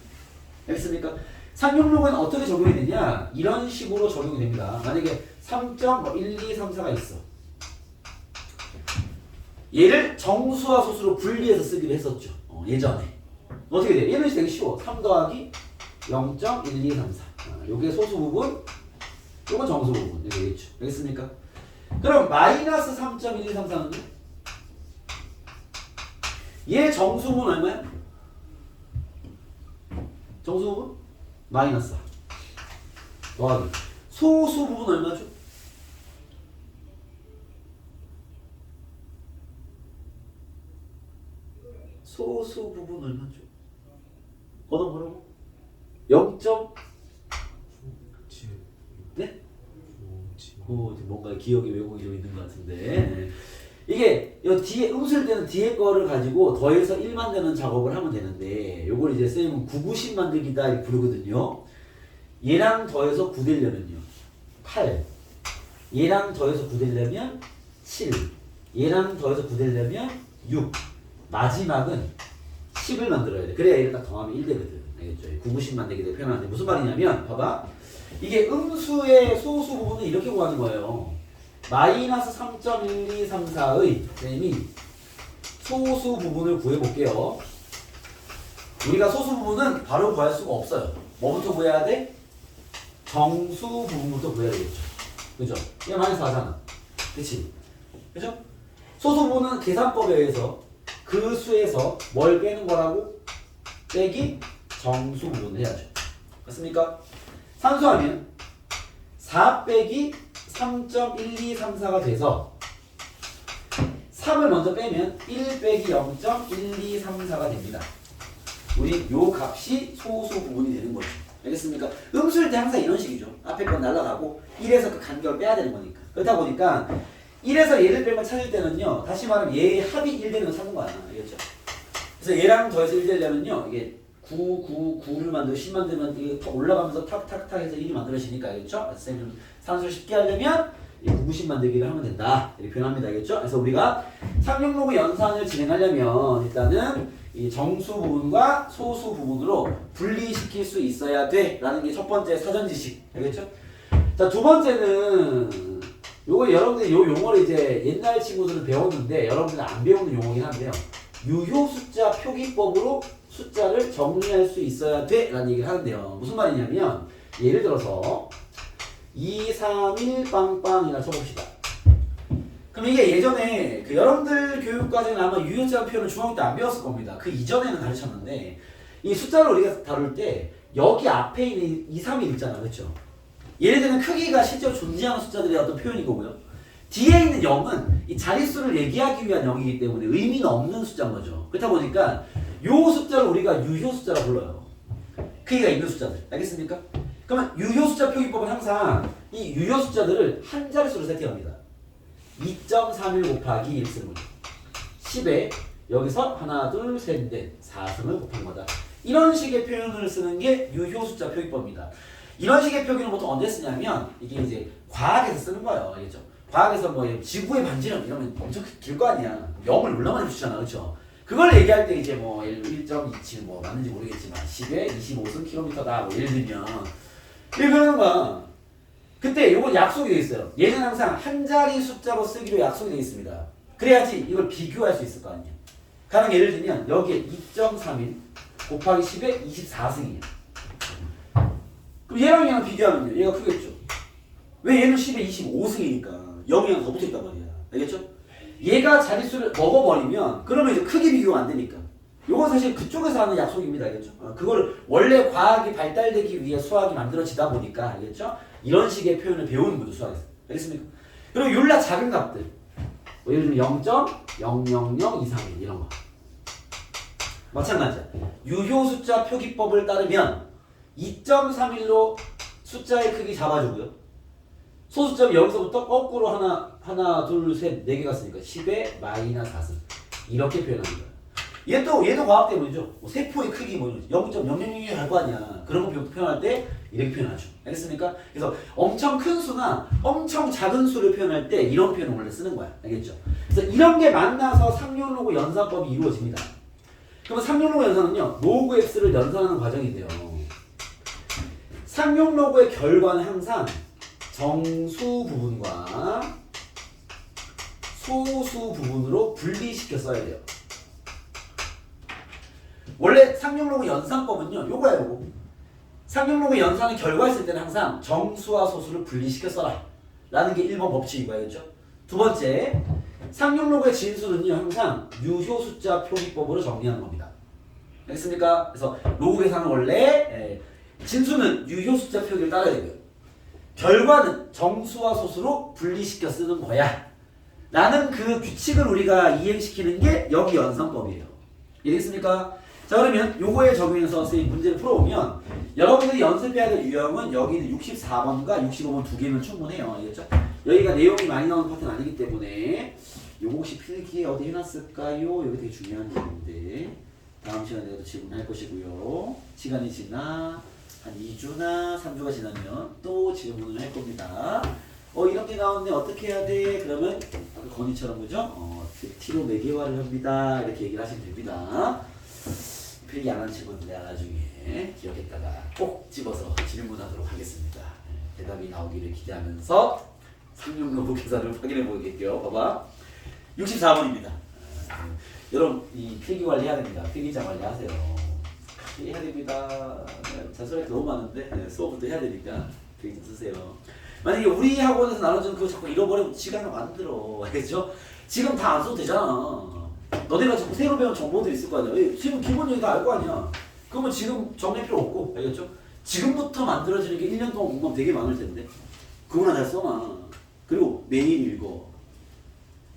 알겠습니까? 상용로그는 어떻게 적용이 되냐? 이런 식으로 적용이 됩니다. 만약에 3.1234가 있어. 얘를 정수와 소수로 분리해서 쓰기로 했었죠. 예전에. 어떻게 돼? 얘는 되게 쉬워. 3 더하기 0.1234. 요게 소수 부분, 요건 정수 부분. 이렇게 되겠죠. 알겠습니까? 그럼 마이너스 3.1234는요? 얘 정수 부분 얼마야? 정수 부분? 마이너스 4. 더하기. 소수 부분 얼마죠? 소수 부분 얼마죠? 번호 뭐라고? 0. 네? 뭔가 기억에 왜곡이 좀 있는 것 같은데 이게 요 뒤에 음수일 때는 뒤에 거를 가지고 더해서 1 만드는 작업을 하면 되는데 요걸 이제 쌤은 9, 90 만들기다 이렇게 부르거든요. 얘랑 더해서 9 되려면요 8, 얘랑 더해서 9 되려면 7, 얘랑 더해서 9 되려면 6, 마지막은 10을 만들어야 돼. 그래야 얘를 딱 더하면 1 되거든. 알겠죠? 9, 90 만들기를 표현하는데 무슨 말이냐면 봐봐. 이게 음수의 소수 부분은 이렇게 구하는 거예요. 마이너스 3.1234의 쌤이 소수 부분을 구해볼게요. 우리가 소수 부분은 바로 구할 수가 없어요. 뭐부터 구해야 돼? 정수 부분부터 구해야 되겠죠. 그죠? 이게 마이너스 4잖아. 그치? 그죠? 소수 부분은 계산법에 의해서 그 수에서 뭘 빼는 거라고? 빼기 정수 부분을 해야죠. 맞습니까? 산수하면 4 빼기 3.1234가 돼서 3을 먼저 빼면 1 빼기 0.1234가 됩니다. 우리 요 값이 소수 부분이 되는 거죠. 알겠습니까? 음수일 때 항상 이런 식이죠. 앞에 건 날라가고 1에서 그 간격을 빼야 되는 거니까. 그렇다 보니까 1에서 얘를 빼면 찾을 때는요. 다시 말하면 얘의 합이 1 되는 거 찾는 거야. 알겠죠? 그래서 얘랑 더해서 1 되려면요. 이게 9를 만들고 10 만들면 이게 탁 올라가면서 탁탁탁 해서 1이 만들어지니까 알겠죠? 쌤은 산수를 쉽게 하려면 9, 90 만들기를 하면 된다. 이렇게 표현합니다. 알겠죠? 그래서 우리가 상용로그 연산을 진행하려면 일단은 이 정수 부분과 소수 부분으로 분리시킬 수 있어야 돼. 라는 게 첫 번째 사전 지식. 알겠죠? 자, 두 번째는 요거 여러분들이 요 용어를 이제 옛날 친구들은 배웠는데 여러분들은 안 배우는 용어긴 한데요. 유효 숫자 표기법으로 숫자를 정리할 수 있어야 돼 라는 얘기를 하는데요. 무슨 말이냐면 예를 들어서 2, 3, 1 빵빵이라 쳐봅시다. 그럼 이게 예전에 그 여러분들 교육과정에 아마 유효자 표현을 중학교 때 안 배웠을 겁니다. 그 이전에는 가르쳤는데 이 숫자를 우리가 다룰 때 여기 앞에 있는 2, 3, 1 있잖아. 그렇죠? 얘네들은 크기가 실제로 존재하는 숫자들의 어떤 표현인 거고요. 뒤에 있는 0은 이 자릿수를 얘기하기 위한 0이기 때문에 의미는 없는 숫자인 거죠. 그렇다 보니까 요 숫자를 우리가 유효 숫자라 불러요. 크기가 있는 숫자들. 알겠습니까? 그러면 유효 숫자 표기법은 항상 이 유효 숫자들을 한 자릿수로 세팅합니다. 2.31 곱하기 1 쓰는 거죠. 10에 여기서 하나, 둘, 셋, 넷, 4승을 곱한 거다. 이런 식의 표현을 쓰는 게 유효 숫자 표기법입니다. 이런 식의 표기는 보통 언제 쓰냐면 이게 이제 과학에서 쓰는 거예요. 알겠죠? 과학에서 뭐 지구의 반지름 이러면 엄청 길 거 아니야. 0을 얼마나 주잖아. 그렇죠? 그걸 얘기할 때 이제 뭐 1.27 뭐 맞는지 모르겠지만 10에 25승 킬로미터다 뭐 예를 들면 이렇게 하는 거야. 그때 요건 약속이 돼 있어요. 얘는 항상 한 자리 숫자로 쓰기로 약속이 돼 있습니다. 그래야지 이걸 비교할 수 있을 거 아니에요. 가령 예를 들면 여기에 2.31 곱하기 10에 24승이에요. 그럼 얘랑 얘랑 비교하면요. 얘가 크겠죠. 왜 얘는 10에 25승이니까 0이랑 더 붙어있단 말이야. 알겠죠? 얘가 자릿수를 먹어버리면 그러면 이제 크기 비교가 안 되니까. 요건 사실 그쪽에서 하는 약속입니다. 알겠죠? 그거를 원래 과학이 발달되기 위해 수학이 만들어지다 보니까 알겠죠? 이런 식의 표현을 배우는 거죠. 수학에서. 알겠습니까? 그리고 요라 작은 값들. 뭐 예를 들면 0.000 이상의 이런 거. 마찬가지야. 유효 숫자 표기법을 따르면 2.31로 숫자의 크기 잡아주고요. 소수점이 여기서부터 거꾸로 하나, 둘, 셋, 4개 갔으니까 10에 마이너스 4승. 이렇게 표현합니다. 얘도 과학 때문이죠. 뭐 세포의 크기 뭐 0.000이 할 거 아니야. 그런 거 표현할 때 이렇게 표현하죠. 알겠습니까? 그래서 엄청 큰 수나 엄청 작은 수를 표현할 때 이런 표현을 원래 쓰는 거야. 알겠죠? 그래서 이런 게 만나서 상용로그 연산법이 이루어집니다. 그러면 상용로그 연산은요. 로그 x를 연산하는 과정인데요. 상용로그의 결과는 항상 정수 부분과 소수 부분으로 분리시켜 써야 돼요. 원래 상용로그 연산법은요. 요거야 요거. 상용로그 연산의 결과 있을 때는 항상 정수와 소수를 분리시켜 써라 라는 게 1번 법칙이고 알겠죠? 두 번째, 상용로그의 진수는요. 항상 유효 숫자 표기법으로 정리하는 겁니다. 알겠습니까? 그래서 로그 계산은 원래 진수는 유효 숫자 표기를 따라야 되고요. 결과는 정수와 소수로 분리시켜 쓰는 거야 라는 그 규칙을 우리가 이행시키는 게 여기 연산법이에요. 이해됐습니까? 자 그러면 요거에 적용해서 선생님 문제를 풀어보면 여러분들이 연습해야 될 유형은 여기는 64번과 65번 두 개면 충분해요. 알겠죠? 여기가 내용이 많이 나오는 파트는 아니기 때문에 요거 혹시 필기에 어디 해놨을까요? 여기 되게 중요한 내용인데 다음 시간에 내가 또 질문할 것이고요. 시간이 지나 한 2주나 3주가 지나면 또 질문을 할 겁니다. 이런 게 나왔네. 어떻게 해야 돼? 그러면 아까 건희처럼 그죠? T로 매개화를 합니다. 이렇게 얘기를 하시면 됩니다. 필기 안 한 친구는 내가 나중에 기억했다가 꼭 집어서 질문하도록 하겠습니다. 대답이 나오기를 기대하면서 상용로그 계산을 확인해 보겠고요. 봐봐. 64번입니다. 여러분 이 필기 관리해야 됩니다. 필기장 관리하세요. 해야 됩니다. 자소할 게 너무 많은데 수업부터 해야 되니까 필기 쓰세요. 만약에 우리 학원에서 나눠주는 그거 자꾸 잃어버리면 시간을 만들어. 알겠죠? 지금 다 안 써도 되잖아. 너네가 자꾸 새로 배운 정보들이 있을 거 아니야. 지금 기본 얘기 다 알 거 아니야. 그러면 지금 정리할 필요 없고, 알겠죠? 지금부터 만들어지는 게 1년 동안 공부하면 되게 많을 텐데 그거나 잘 써놔. 그리고 매일 읽어.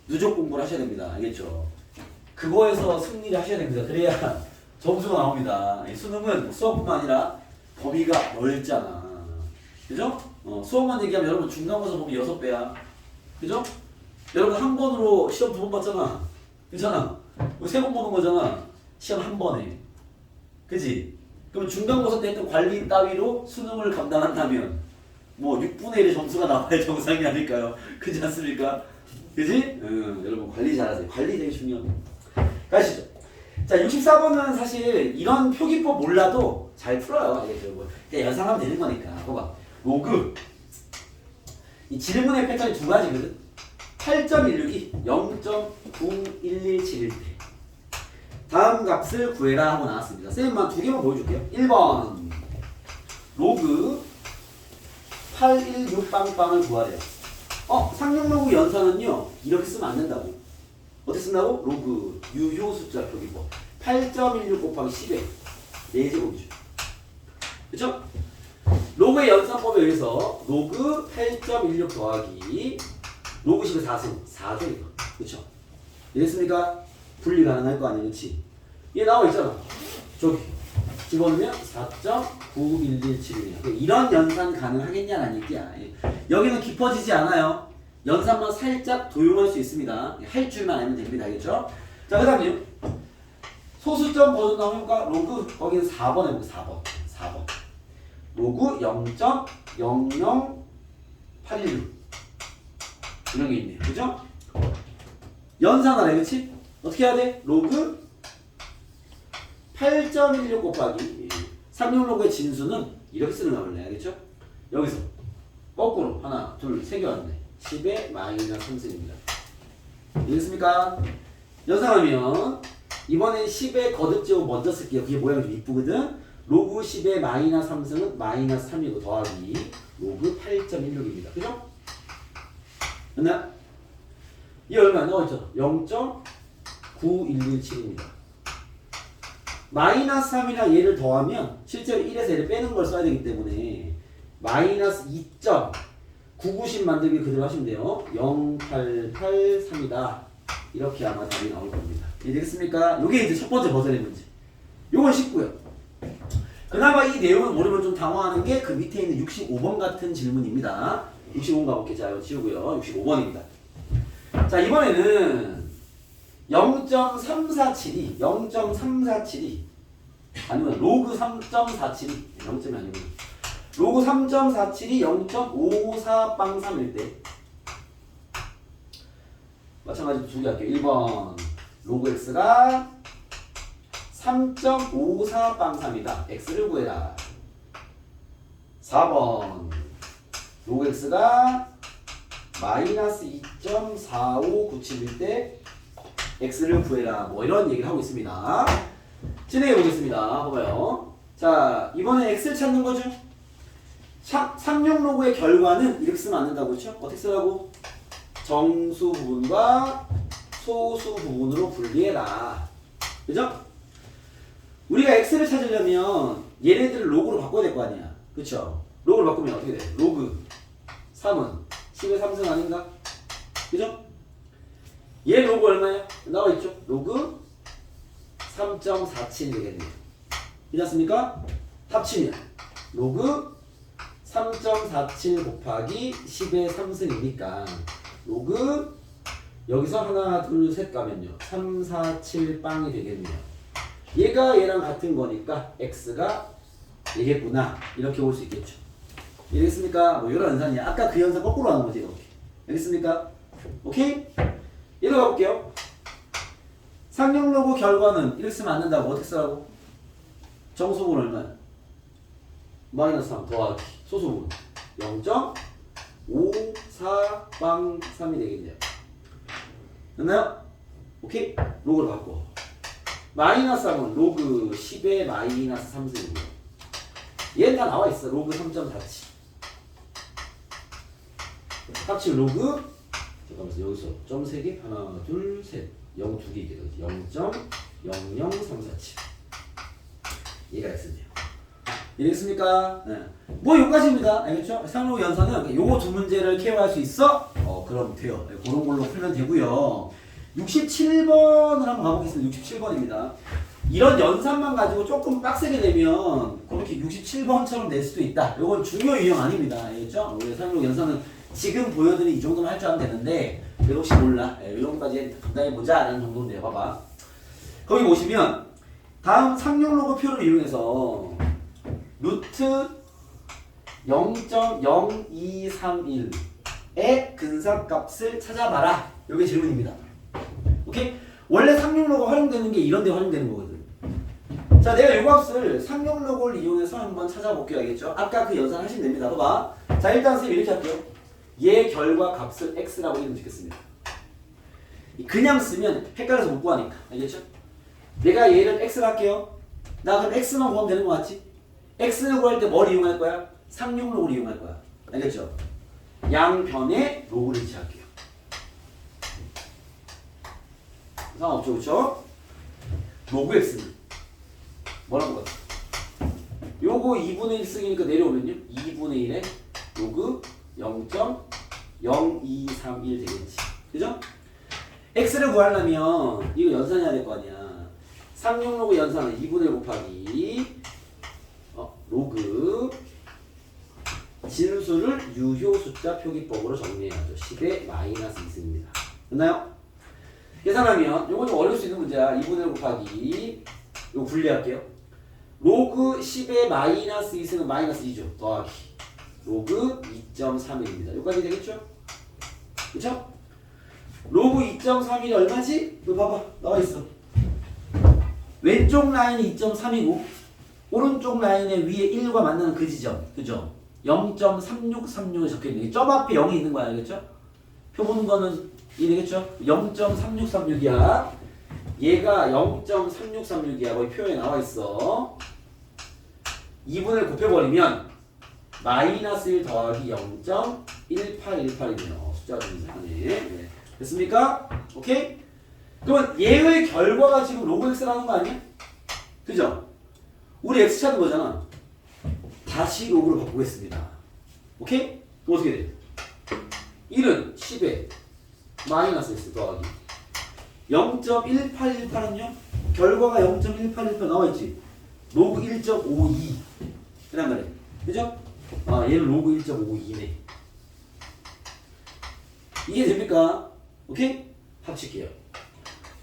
누적 공부를 하셔야 됩니다. 알겠죠? 그거에서 승리를 하셔야 됩니다. 그래야 점수가 나옵니다. 수능은 수업뿐만 아니라 범위가 넓잖아. 그죠? 수업만 얘기하면 여러분 중간고사 범위 6배야. 그죠? 여러분 한 번으로 시험 2번 봤잖아. 괜찮아? 3번 보는 거잖아. 시험 한 번에. 그지? 그럼 중간고사 때 했던 관리 따위로 수능을 감당한다면 뭐 6분의 1의 점수가 나와야 정상이 아닐까요? 그렇지 않습니까? 그지? 여러분 관리 잘하세요. 관리 되게 중요합니다. 가시죠. 자, 64번은 사실 이런 표기법 몰라도 잘 풀어요. 알겠죠? 뭐 그냥 연상하면 되는 거니까. 봐봐. 로그. 이 질문의 패턴이 두 가지거든. 8.16이 0.91171 때. 다음 값을 구해라 하고 나왔습니다. 쌤만 두 개만 보여줄게요. 1번. 로그 816빵빵을 구하래요. 상용로그 연산은요. 이렇게 쓰면 안 된다고. 어떻게 쓴다고? 로그 유효 숫자 표기법 8.16 곱하기 10의 4제곱이죠. 그쵸? 로그의 연산법에 의해서 로그 8.16 더하기 로그 10의 4승 4죠 이거. 그쵸? 이랬습니까? 분리 가능할 거 아니에요, 그치? 얘 나와 있잖아. 저기 집어넣으면 4.9117이네요. 이런 연산 가능하겠냐는 얘기야. 여기는 깊어지지 않아요. 연산만 살짝 도용할 수 있습니다. 할 줄만 알면 됩니다. 알겠죠? 자, 그 다음에요. 소수점 버전 나오니까 로그 거기는 4번 해볼게요. 4번. 로그 0.00816 이런 게 있네요. 그죠? 연산하래. 그치? 어떻게 해야 돼? 로그 8.16 곱하기 36로그의 진수는 이렇게 쓰는 거 원래. 알겠죠? 여기서 거꾸로 하나, 둘, 세 개 왔네. 10의 마이너스 3승입니다. 이해됐습니까? 연산하면 이번엔 10의 거듭제곱 먼저 쓸게요. 그게 모양이 좀 이쁘거든. 로그 10의 마이너스 3승은 마이너스 3이고 더하기 로그 8.16입니다. 그죠? 됐나? 이 얼마 나와있죠? 0.9117입니다. 마이너스 3이랑 얘를 더하면 실제로 1에서 얘를 빼는 걸 써야 되기 때문에 마이너스 2.990 만들기 그대로 하시면 돼요. 0883이다. 이렇게 아마 답이 나올 겁니다. 이해되겠습니까? 요게 이제 첫 번째 버전의 문제. 요건 쉽고요. 그나마 이 내용을 모르면 좀 당황하는 게 그 밑에 있는 65번 같은 질문입니다. 65번 가볼게요. 자, 이거 지우고요. 65번입니다. 자, 이번에는 0.3472 아니면 로그 3.472 0점이 아니고 로그 3.472 0.54빵3일 때 마찬가지로 두 개 할게요. 1번 로그 x가 3.54빵3이다. x를 구해라. 4번 로그 x가 마이너스 2.4597일 때 x를 구해라. 뭐 이런 얘기를 하고 있습니다. 진행해 보겠습니다. 봐봐요. 자, 이번에 x를 찾는 거죠. 상용 로그의 결과는 이렇게 쓰면 안 된다고 그렇죠? 어떻게 쓰라고? 정수 부분과 소수 부분으로 분리해라. 그죠? 우리가 x를 찾으려면 얘네들을 로그로 바꿔야 될 거 아니야. 그쵸? 로그로 바꾸면 어떻게 돼? 로그 3은 10의 3승 아닌가? 그죠? 얘 로그 얼마야? 나와있죠? 로그 3.47 되겠네요. 괜찮습니까? 합치면 로그 3.47 곱하기 10의 3승이니까 로그 여기서 하나 둘 셋 가면요 3, 4, 7 빵이 되겠네요. 얘가 얘랑 같은 거니까 x가 얘겠구나 이렇게 볼 수 있겠죠. 이해됐습니까? 뭐 이런 연산이야. 아까 그 연산 거꾸로 하는 거지 이렇게. 알겠습니까? 오케이? 얘로 가볼게요. 상용 로그 결과는 이렇게 쓰면 안 된다고. 어떻게 쓰라고? 정수분 얼마야? 마이너스 3 더하기 소수분 0.54빵3이 되겠네요. 됐나요? 오케이? 로그를 바꿔. 마이너스 3은 로그 10의 마이너스 3승이고요. 얘는 다 나와있어. 로그 3.47 합치면 로그 잠깐만 여기서 점 3개 하나 둘 셋 0 2개 있게 되지 0.00347 얘가 x네요. 이해됐습니까? 네. 뭐 여기까지입니다. 알겠죠? 상로 연산은 요거 두 문제를 케어할 수 있어? 그럼 돼요. 네, 그런 걸로 풀면 되고요. 67번을 한번 가보겠습니다. 67번입니다. 이런 연산만 가지고 조금 빡세게 되면 그렇게 67번처럼 낼 수도 있다. 요건 중요 유형 아닙니다. 알겠죠? 우리 상로 연산은 지금 보여드린 이 정도만 할 줄 알면 되는데 그래도 혹시 몰라. 이 정도까지 감당해보자 라는 정도인데요. 봐봐. 거기 보시면 다음 상용 로그 표를 이용해서 루트 0.0231의 근사값을 찾아봐라. 이게 질문입니다. 오케이? 원래 상용 로그 활용되는 게 이런 데 활용되는 거거든. 자, 내가 이 값을 상용 로그를 이용해서 한번 찾아볼게요. 알겠죠? 아까 그 연산 하시면 됩니다. 봐봐. 자, 일단 선생님 이렇게 할게요. 얘 결과 값을 x라고 이름 짓겠습니다. 그냥 쓰면 헷갈려서 못 구하니까. 알겠죠? 내가 얘를 x로 할게요. 나 그럼 x만 구하면 되는 거 맞지? x를 구할 때 뭘 이용할 거야? 상용 로그를 이용할 거야. 알겠죠? 양변에 로그를 지할게요. 상관없죠, 그렇죠? 로그 x는 뭐라고 같아? 요거 2분의 1 쓰기니까 내려오면요. 2분의 1에 로그 0.0231 되겠지. 그죠? x를 구하려면 이거 연산해야 될 거 아니야. 36 로그 연산은 2분의 1 곱하기 로그 진수를 유효 숫자 표기법으로 정리해야죠. 10의 마이너스 2승입니다. 됐나요? 계산하면 요거 좀 어려울 수 있는 문제야. 2분의 1 곱하기 요거 분리할게요. 로그 10의 마이너스 2승은 마이너스 2죠. 더하기 로그 2.31입니다. 여기까지 되겠죠? 그쵸? 로그 2.31이 얼마지? 이거 봐봐. 나와있어. 왼쪽 라인이 2.3이고 오른쪽 라인의 위에 1과 만나는 그 지점. 그죠? 0.3636이 적혀있네. 점 앞에 0이 있는 거야. 알겠죠? 표 보는 거는 이해되겠죠? 0.3636이야. 얘가 0.3636이야. 거기 표에 나와있어. 2분을 곱해버리면 마이너스 1 더하기 0.1818이네요. 숫자가 좀 이상하네. 네. 됐습니까? 오케이? 그러면 얘의 결과가 지금 로그 x라는 거 아니야? 그죠? 우리 x 찾은 거잖아. 다시 로그로 바꾸겠습니다. 오케이? 그럼 어떻게 돼? 1은 10에 마이너스 x 더하기 0.1818은요? 결과가 0.1818 나와있지? 로그 1.52 그란 말이야. 그죠? 얘는 로그 1.52네. 이해 됩니까? 오케이? 합칠게요.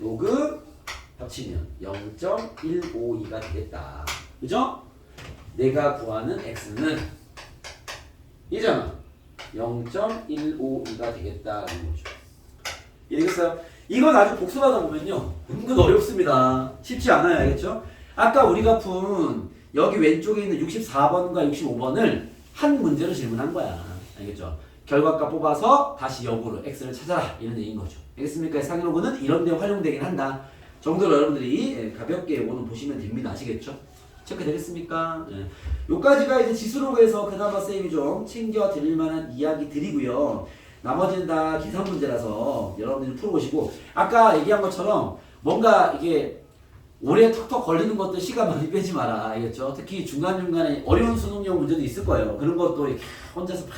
로그 합치면 0.152가 되겠다. 그죠? 내가 구하는 x는 이잖아. 0.152가 되겠다는 거죠. 이해되겠어요? 이건 아주 복습하다 보면요. 은근 어렵습니다. 쉽지 않아요. 알겠죠? 아까 우리가 푼 여기 왼쪽에 있는 64번과 65번을 한 문제로 질문한 거야. 알겠죠? 결과값 뽑아서 다시 역으로 x를 찾아라. 이런 얘기인 거죠. 알겠습니까? 상위로그는 이런 데 활용되긴 한다. 정도로 여러분들이 가볍게 오늘 보시면 됩니다. 아시겠죠? 체크 되겠습니까? 예. 요까지가 이제 지수로그에서 그나마 쌤이 좀 챙겨드릴 만한 이야기들이고요. 나머지는 다 기상 문제라서 여러분들이 풀어보시고 아까 얘기한 것처럼 뭔가 이게 오래 턱턱 걸리는 것도 시간 많이 빼지 마라. 알겠죠? 특히 중간중간에 어려운 수능용 문제도 있을 거예요. 그런 것도 이렇게 혼자서 막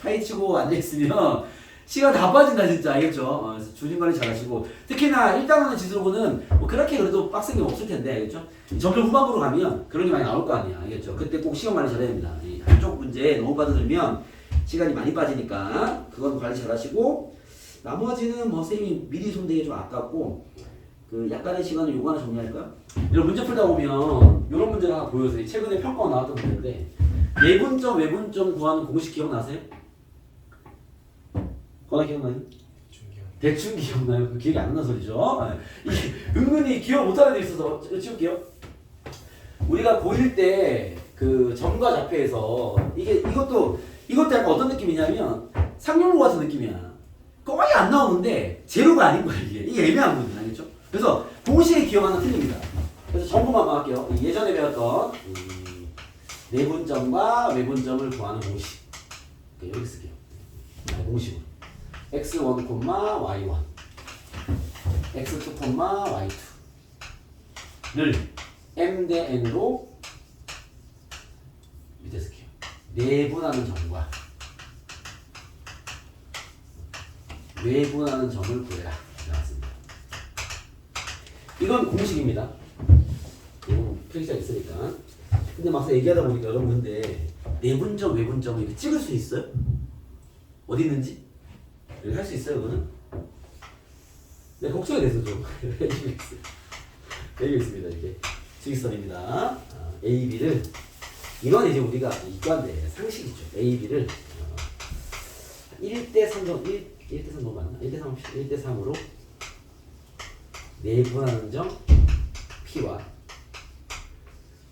파헤치고 앉아있으면 시간 다 빠진다 진짜. 알겠죠? 그래서 주진관리 잘 하시고 특히나 1단원의 지수로고는 뭐 그렇게 그래도 빡센 게 없을 텐데. 알겠죠? 점점 후반부로 가면 그런 게 많이 나올 거 아니야. 알겠죠? 그때 꼭 시간 관리 잘해야 됩니다. 이 한쪽 문제 너무 빠져들면 시간이 많이 빠지니까 그건 관리 잘 하시고 나머지는 뭐 쌤이 미리 손대기 좀 아깝고 그 약간의 시간을 요거 하나 정리할까요? 이런 문제 풀다 보면 이런 문제가 하나 보여서 최근에 평가가 나왔던 문제인데 예분점, 외분점 구하는 공식 기억나세요? 거나 기억나요? 대충 기억나요? 그 기억이 안 나는 소리죠? 이게 은근히 기억 못하는 데 있어서 치울게요. 우리가 고1 때 그 점과 좌표에서 이것도 약간 어떤 느낌이냐면 상용로 같은 느낌이야. 거의 안 나오는데 제로가 아닌 거야 이게. 이게 애매한 거죠. 알겠죠? 그래서 공식의 기억 하나 틀립니다. 그래서 정보만 할게요. 예전에 배웠던 내분점과 외분점을 구하는 공식. 여기 쓸게요. 공식으로. x1, y1 x2, y2를 m 대 n으로 밑에 쓸게요. 내분하는 점과 외분하는 점을 구해라. 나왔습니다. 이건 공식입니다. 이건 필기가 있으니까. 근데 막상 얘기하다 보니까 여러분 근데 내분점, 외분점을 이렇게 찍을 수 있어요? 어디 있는지? 여기 할 수 있어요, 그거는? 네, 걱정이 돼서 좀. 여기 있습니다, 이렇게. 직선입니다. A, B를. 이건 이제 우리가 이과인데 상식이죠. A, B를 1대3 정도, 1대3 정도 맞나? 1대3으로 내분하는 점 P와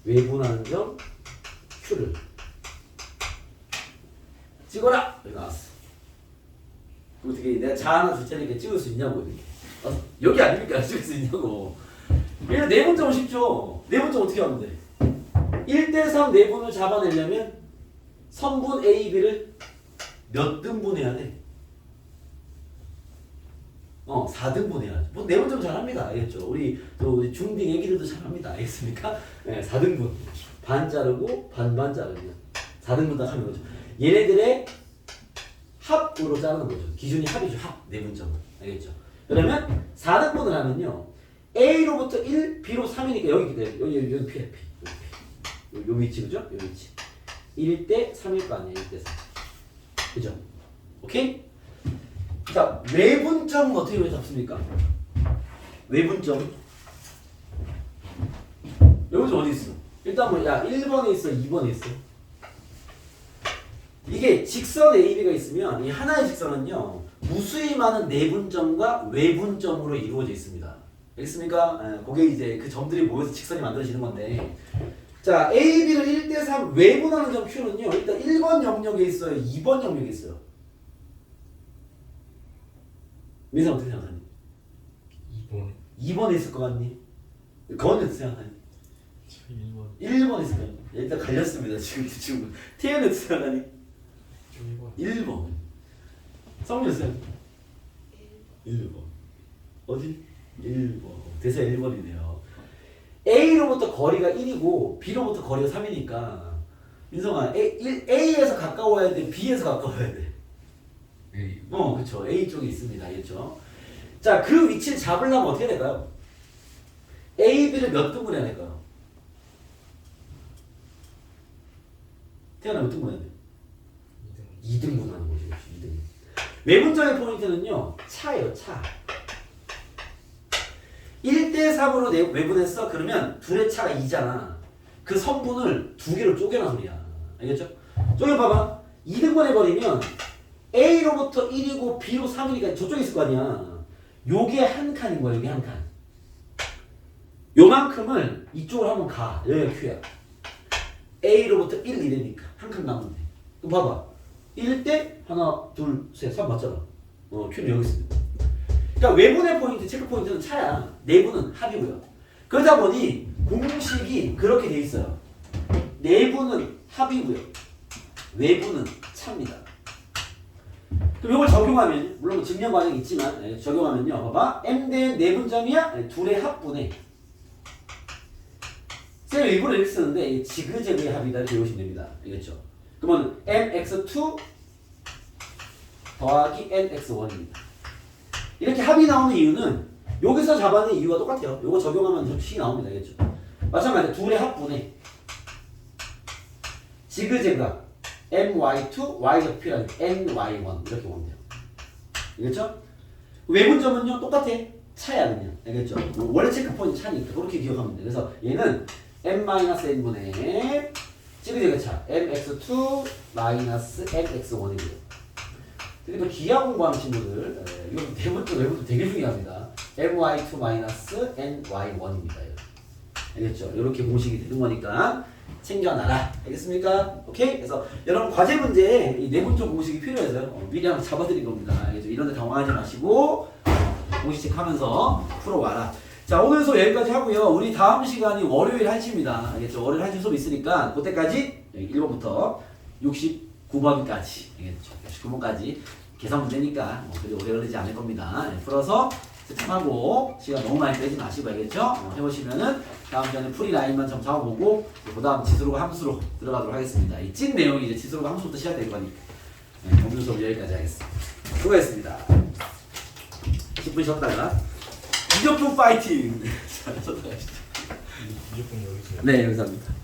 외분하는 점 Q를 찍어라! 여기 나왔어. 어떻게 내가 자 하나 줄 테니까 찍을 수 있냐고 이렇게. 여기 아닙니까? 찍을 수 있냐고. 얘는 내분점은 쉽죠. 내분점 어떻게 하면 돼? 1대3 내분을 잡아내려면 선분 A, B를 몇 등분 해야 돼? 4등분 해야지. 뭐 내분점 잘합니다. 알겠죠? 우리 또 중딩 애기들도 잘합니다. 알겠습니까? 네, 4등분. 반 자르고 반반 자르면 4등분 딱 하는 거죠. 얘네들의 합으로 자르는 거죠. 기준이 합이죠. 합. 내분점은. 알겠죠? 그러면 4등분을 하면요. A로부터 1, B로 3이니까 여기 P야. P. 요 위치 그죠? 요 위치. 1대 3일 거 아니에요. 1대 3. 그죠? 오케이? 자, 외분점은 어떻게 잡습니까? 외분점. 외분점 어디 있어? 일단 뭐, 야, 1번에 있어, 2번에 있어. 이게 직선 AB가 있으면 이 하나의 직선은요, 무수히 많은 내분점과 외분점으로 이루어져 있습니다. 알겠습니까? 그게 이제 그 점들이 모여서 직선이 만들어지는 건데. 자, AB를 1대3 외분하는 점 Q는요, 일단 1번 영역에 있어요, 2번 영역에 있어요. 민상 어떻게 생각하니? 2번 2번에 있을 것 같니? 거는 어떻게 생각하니? 1번 1번에 있을 것 같니? 일단 갈렸습니다. 지금 태연이 어떻게 생각하니? 1번 1번. 성민 쌤. 1번. 어디? 1번. 대사 1번이네요. A로부터 거리가 1이고 B로부터 거리가 3이니까 민성아 A에서 가까워야 돼? B에서 가까워야 돼? A 그쵸. A 쪽에 있습니다. 알겠죠? 자, 그 위치를 잡으려면 어떻게 해야 될까요? A, B를 몇 등분 해야 될까요? 태어나 몇 등분 해야 돼? 2등분 하는 거죠. 2등분. 외분점의 포인트는요. 차예요. 차. 1대3으로 외분했어. 그러면 둘의 차가 2잖아. 그 선분을 두 개로 쪼개란 소리야. 알겠죠? 쪼개봐봐. 2등분 해버리면 A로부터 1이고 B로 3이니까 저쪽에 있을 거 아니야. 요게 한 칸인 거야. 요게 한 칸. 요만큼을 이쪽으로 한번 가. 여기가 Q야. A로부터 1, 2되니까 한 칸 남으면 돼. 그럼 봐봐. 1대 하나, 둘, 셋, 3 맞잖아. Q는 여기 있습니다. 그러니까 외분의 포인트, 체크 포인트는 차야. 내분은 합이고요. 그러다 보니 공식이 그렇게 돼 있어요. 내분은 합이고요. 외분은 차입니다. 그럼 이걸 적용하면 물론 증명 과정이 있지만 적용하면요. 봐봐. M 대 내분점이야? 둘의 합분에 쌤 일부러 이렇게 쓰는데 지그재그의 합이다 이렇게 외우시면 됩니다. 알겠죠? 그러면 mx2 더하기 nx1입니다. 이렇게 합이 나오는 이유는 여기서 잡아낸 이유가 똑같아요. 요거 적용하면 식이 나옵니다. 알겠죠? 마찬가지로 둘의 합분에 지그재그가 my2, yp라는 ny1 이렇게 보면 돼요. 알겠죠? 외분점은요 똑같아. 차야 그냥. 알겠죠? 원래 체크 포인트 차니까 그렇게 기억하면 돼. 그래서 얘는 m-n분의 지그재그 차 mx2 mx1이고요. 그리고 기하 공부하는 친구들 이거 대부분 외부도 되게 중요합니다. my2 ny1입니다. 알겠죠? 이렇게 공식이 되는 거니까 챙겨놔라. 알겠습니까? 오케이? 그래서 여러분 과제 문제에 이 내분점 공식이 필요해서요. 미리 한번 잡아드린 겁니다. 알겠죠? 이런 데 당황하지 마시고 공식 체크하면서 풀어와라. 자, 오늘 수업 여기까지 하고요. 우리 다음 시간이 월요일 1시입니다. 알겠죠? 월요일 1시 수업 있으니까 그때까지 1번부터 69번까지 알겠죠? 69번까지 계산 문제니까 그리 오래 걸리지 않을 겁니다. 풀어서 하고 시간 너무 많이 빼지 마시고 알겠죠? 해보시면은 다음 시간에 풀이 라인만 좀 잡아보고 그 다음 지수로가 함수로 들어가도록 하겠습니다. 이 찐 내용이 이제 지수로가 함수부터 시작될 거니까 오늘 수업 여기까지 하겠습니다. 수고했습니다. 10분 쉬었다가 무조건 파이팅! 자, 무조건 여기서 네, 감사합니다.